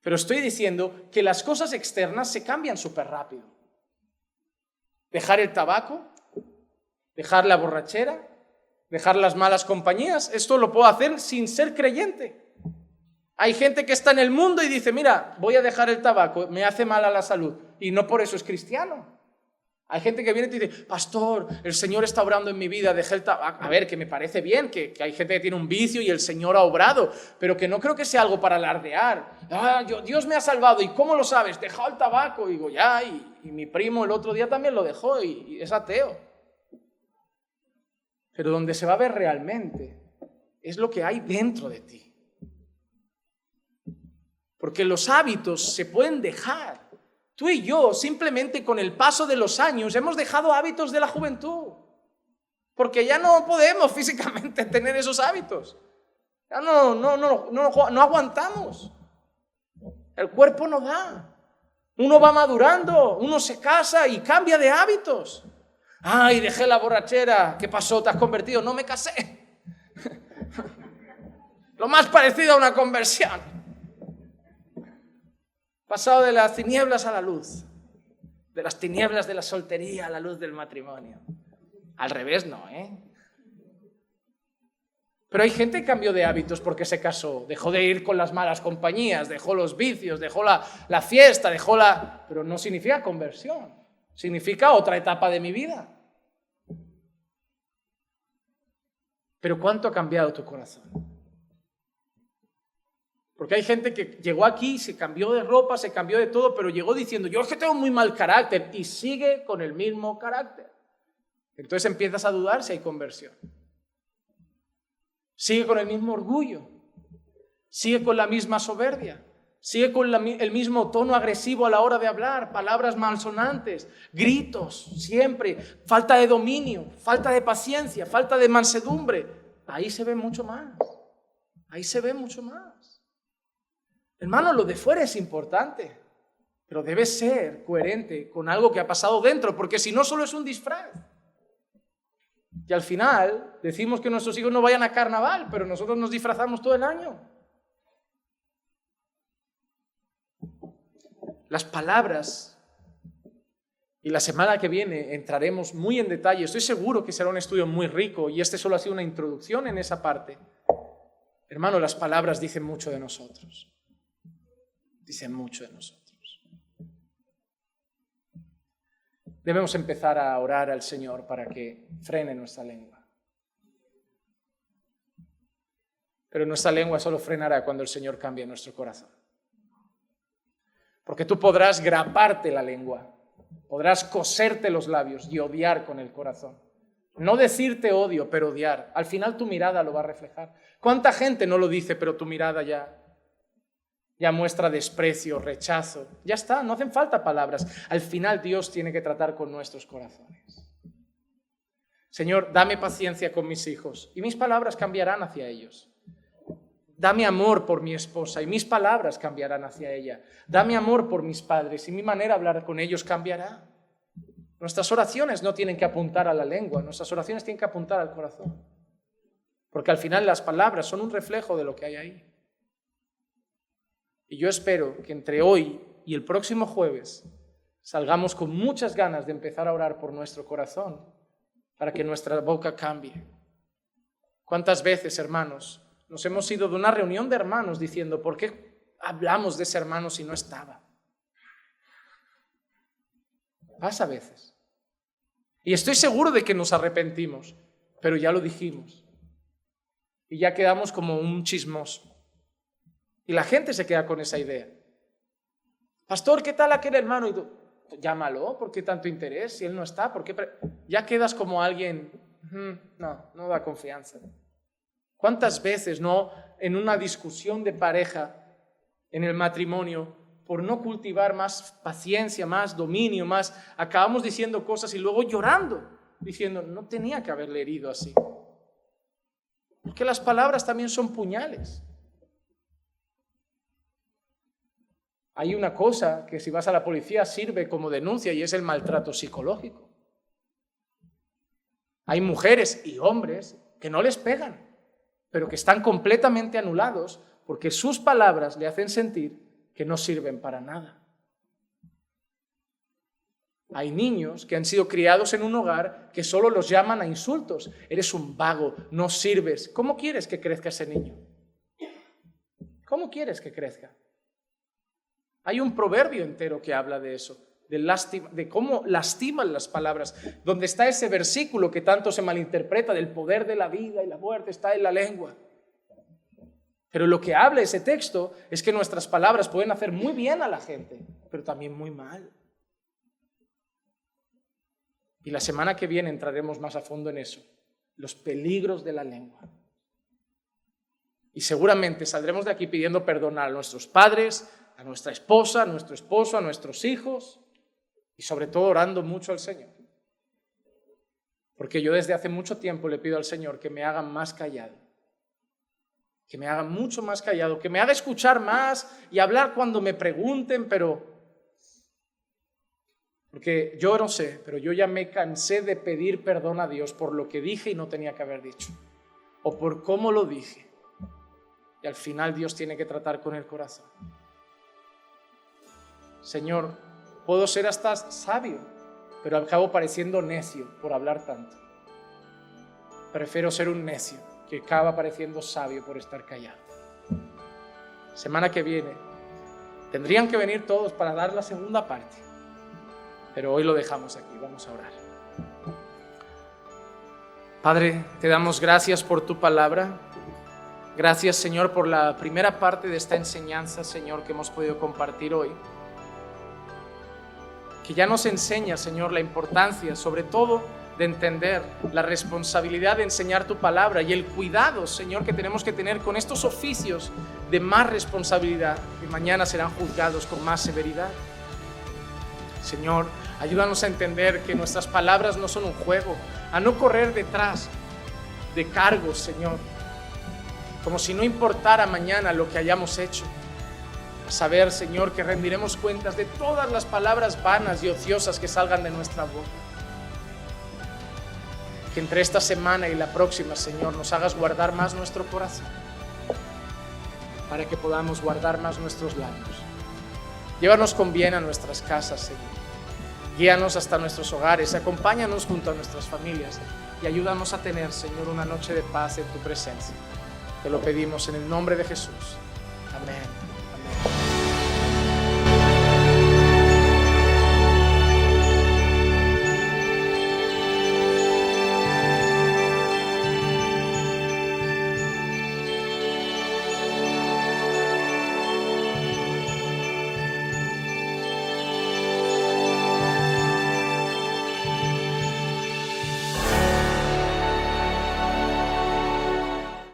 Pero estoy diciendo que las cosas externas se cambian súper rápido. Dejar el tabaco, dejar la borrachera, dejar las malas compañías, esto lo puedo hacer sin ser creyente. Hay gente que está en el mundo y dice, mira, voy a dejar el tabaco, me hace mal a la salud, y no por eso es cristiano. Hay gente que viene y te dice, pastor, el Señor está obrando en mi vida, dejé el tabaco. A ver, que me parece bien, que hay gente que tiene un vicio y el Señor ha obrado, pero que no creo que sea algo para alardear. Dios me ha salvado, ¿y cómo lo sabes? Dejó el tabaco. Y digo, ya, y mi primo el otro día también lo dejó y es ateo. Pero donde se va a ver realmente es lo que hay dentro de ti. Porque los hábitos se pueden dejar. Tú y yo, simplemente con el paso de los años, hemos dejado hábitos de la juventud. Porque ya no podemos físicamente tener esos hábitos. Ya no aguantamos. El cuerpo no da. Uno va madurando, uno se casa y cambia de hábitos. Ay, dejé la borrachera. ¿Qué pasó? ¿Te has convertido? No, me casé. Lo más parecido a una conversión. Pasado de las tinieblas a la luz. De las tinieblas de la soltería a la luz del matrimonio. Al revés no, ¿eh? Pero hay gente que cambió de hábitos porque se casó. Dejó de ir con las malas compañías, dejó los vicios, dejó la fiesta, Pero no significa conversión. Significa otra etapa de mi vida. Pero ¿cuánto ha cambiado tu corazón? Porque hay gente que llegó aquí, se cambió de ropa, se cambió de todo, pero llegó diciendo, yo es que tengo muy mal carácter, y sigue con el mismo carácter. Entonces empiezas a dudar si hay conversión. Sigue con el mismo orgullo, sigue con la misma soberbia, sigue con el mismo tono agresivo a la hora de hablar, palabras malsonantes, gritos, siempre, falta de dominio, falta de paciencia, falta de mansedumbre. Ahí se ve mucho más, ahí se ve mucho más. Hermano, lo de fuera es importante, pero debe ser coherente con algo que ha pasado dentro, porque si no solo es un disfraz. Y al final decimos que nuestros hijos no vayan a carnaval, pero nosotros nos disfrazamos todo el año. Las palabras, y la semana que viene entraremos muy en detalle, estoy seguro que será un estudio muy rico y este solo ha sido una introducción en esa parte. Hermano, las palabras dicen mucho de nosotros. Dicen mucho de nosotros. Debemos empezar a orar al Señor para que frene nuestra lengua. Pero nuestra lengua solo frenará cuando el Señor cambie nuestro corazón. Porque tú podrás graparte la lengua, podrás coserte los labios y odiar con el corazón. No decirte odio, pero odiar. Al final tu mirada lo va a reflejar. ¿Cuánta gente no lo dice, pero tu mirada ya muestra desprecio, rechazo? Ya está, no hacen falta palabras. Al final Dios tiene que tratar con nuestros corazones. Señor, dame paciencia con mis hijos y mis palabras cambiarán hacia ellos. Dame amor por mi esposa y mis palabras cambiarán hacia ella. Dame amor por mis padres y mi manera de hablar con ellos cambiará. Nuestras oraciones no tienen que apuntar a la lengua, nuestras oraciones tienen que apuntar al corazón. Porque al final las palabras son un reflejo de lo que hay ahí. Y yo espero que entre hoy y el próximo jueves salgamos con muchas ganas de empezar a orar por nuestro corazón para que nuestra boca cambie. ¿Cuántas veces, hermanos, nos hemos ido de una reunión de hermanos diciendo, ¿por qué hablamos de ese hermano si no estaba? Pasa a veces. Y estoy seguro de que nos arrepentimos, pero ya lo dijimos. Y ya quedamos como un chismoso. Y la gente se queda con esa idea. Pastor, ¿qué tal aquel hermano? Y tú, llámalo, ¿por qué tanto interés? Si él no está, ¿por qué? Ya quedas como alguien, no da confianza. ¿Cuántas veces no en una discusión de pareja, en el matrimonio, por no cultivar más paciencia, más dominio, acabamos diciendo cosas y luego llorando, diciendo, no tenía que haberle herido así? Porque las palabras también son puñales. Hay una cosa que si vas a la policía sirve como denuncia y es el maltrato psicológico. Hay mujeres y hombres que no les pegan, pero que están completamente anulados porque sus palabras le hacen sentir que no sirven para nada. Hay niños que han sido criados en un hogar que solo los llaman a insultos. Eres un vago, no sirves. ¿Cómo quieres que crezca ese niño? ¿Cómo quieres que crezca? Hay un proverbio entero que habla de eso, de cómo lastiman las palabras, donde está ese versículo que tanto se malinterpreta del poder de la vida y la muerte está en la lengua. Pero lo que habla ese texto es que nuestras palabras pueden hacer muy bien a la gente, pero también muy mal. Y la semana que viene entraremos más a fondo en eso, los peligros de la lengua. Y seguramente saldremos de aquí pidiendo perdón a nuestros padres, a nuestra esposa, a nuestro esposo, a nuestros hijos y sobre todo orando mucho al Señor. Porque yo desde hace mucho tiempo le pido al Señor que me haga más callado, que me haga mucho más callado, que me haga escuchar más y hablar cuando me pregunten, pero Porque yo no sé, pero yo ya me cansé de pedir perdón a Dios por lo que dije y no tenía que haber dicho, o por cómo lo dije. Y al final Dios tiene que tratar con el corazón. Señor, puedo ser hasta sabio, pero acabo pareciendo necio por hablar tanto. Prefiero ser un necio que acaba pareciendo sabio por estar callado. Semana que viene tendrían que venir todos para dar la segunda parte, pero hoy lo dejamos aquí. Vamos a orar. Padre, te damos gracias por tu palabra. Gracias, Señor, por la primera parte de esta enseñanza, Señor, que hemos podido compartir hoy. Que ya nos enseña, Señor, la importancia, sobre todo, de entender la responsabilidad de enseñar tu palabra y el cuidado, Señor, que tenemos que tener con estos oficios de más responsabilidad, que mañana serán juzgados con más severidad. Señor, ayúdanos a entender que nuestras palabras no son un juego, a no correr detrás de cargos, Señor, como si no importara mañana lo que hayamos hecho. A saber, Señor, que rendiremos cuentas de todas las palabras vanas y ociosas que salgan de nuestra boca. Que entre esta semana y la próxima, Señor, nos hagas guardar más nuestro corazón, para que podamos guardar más nuestros labios. Llévanos con bien a nuestras casas, Señor. Guíanos hasta nuestros hogares, acompáñanos junto a nuestras familias y ayúdanos a tener, Señor, una noche de paz en tu presencia. Te lo pedimos en el nombre de Jesús. Amén.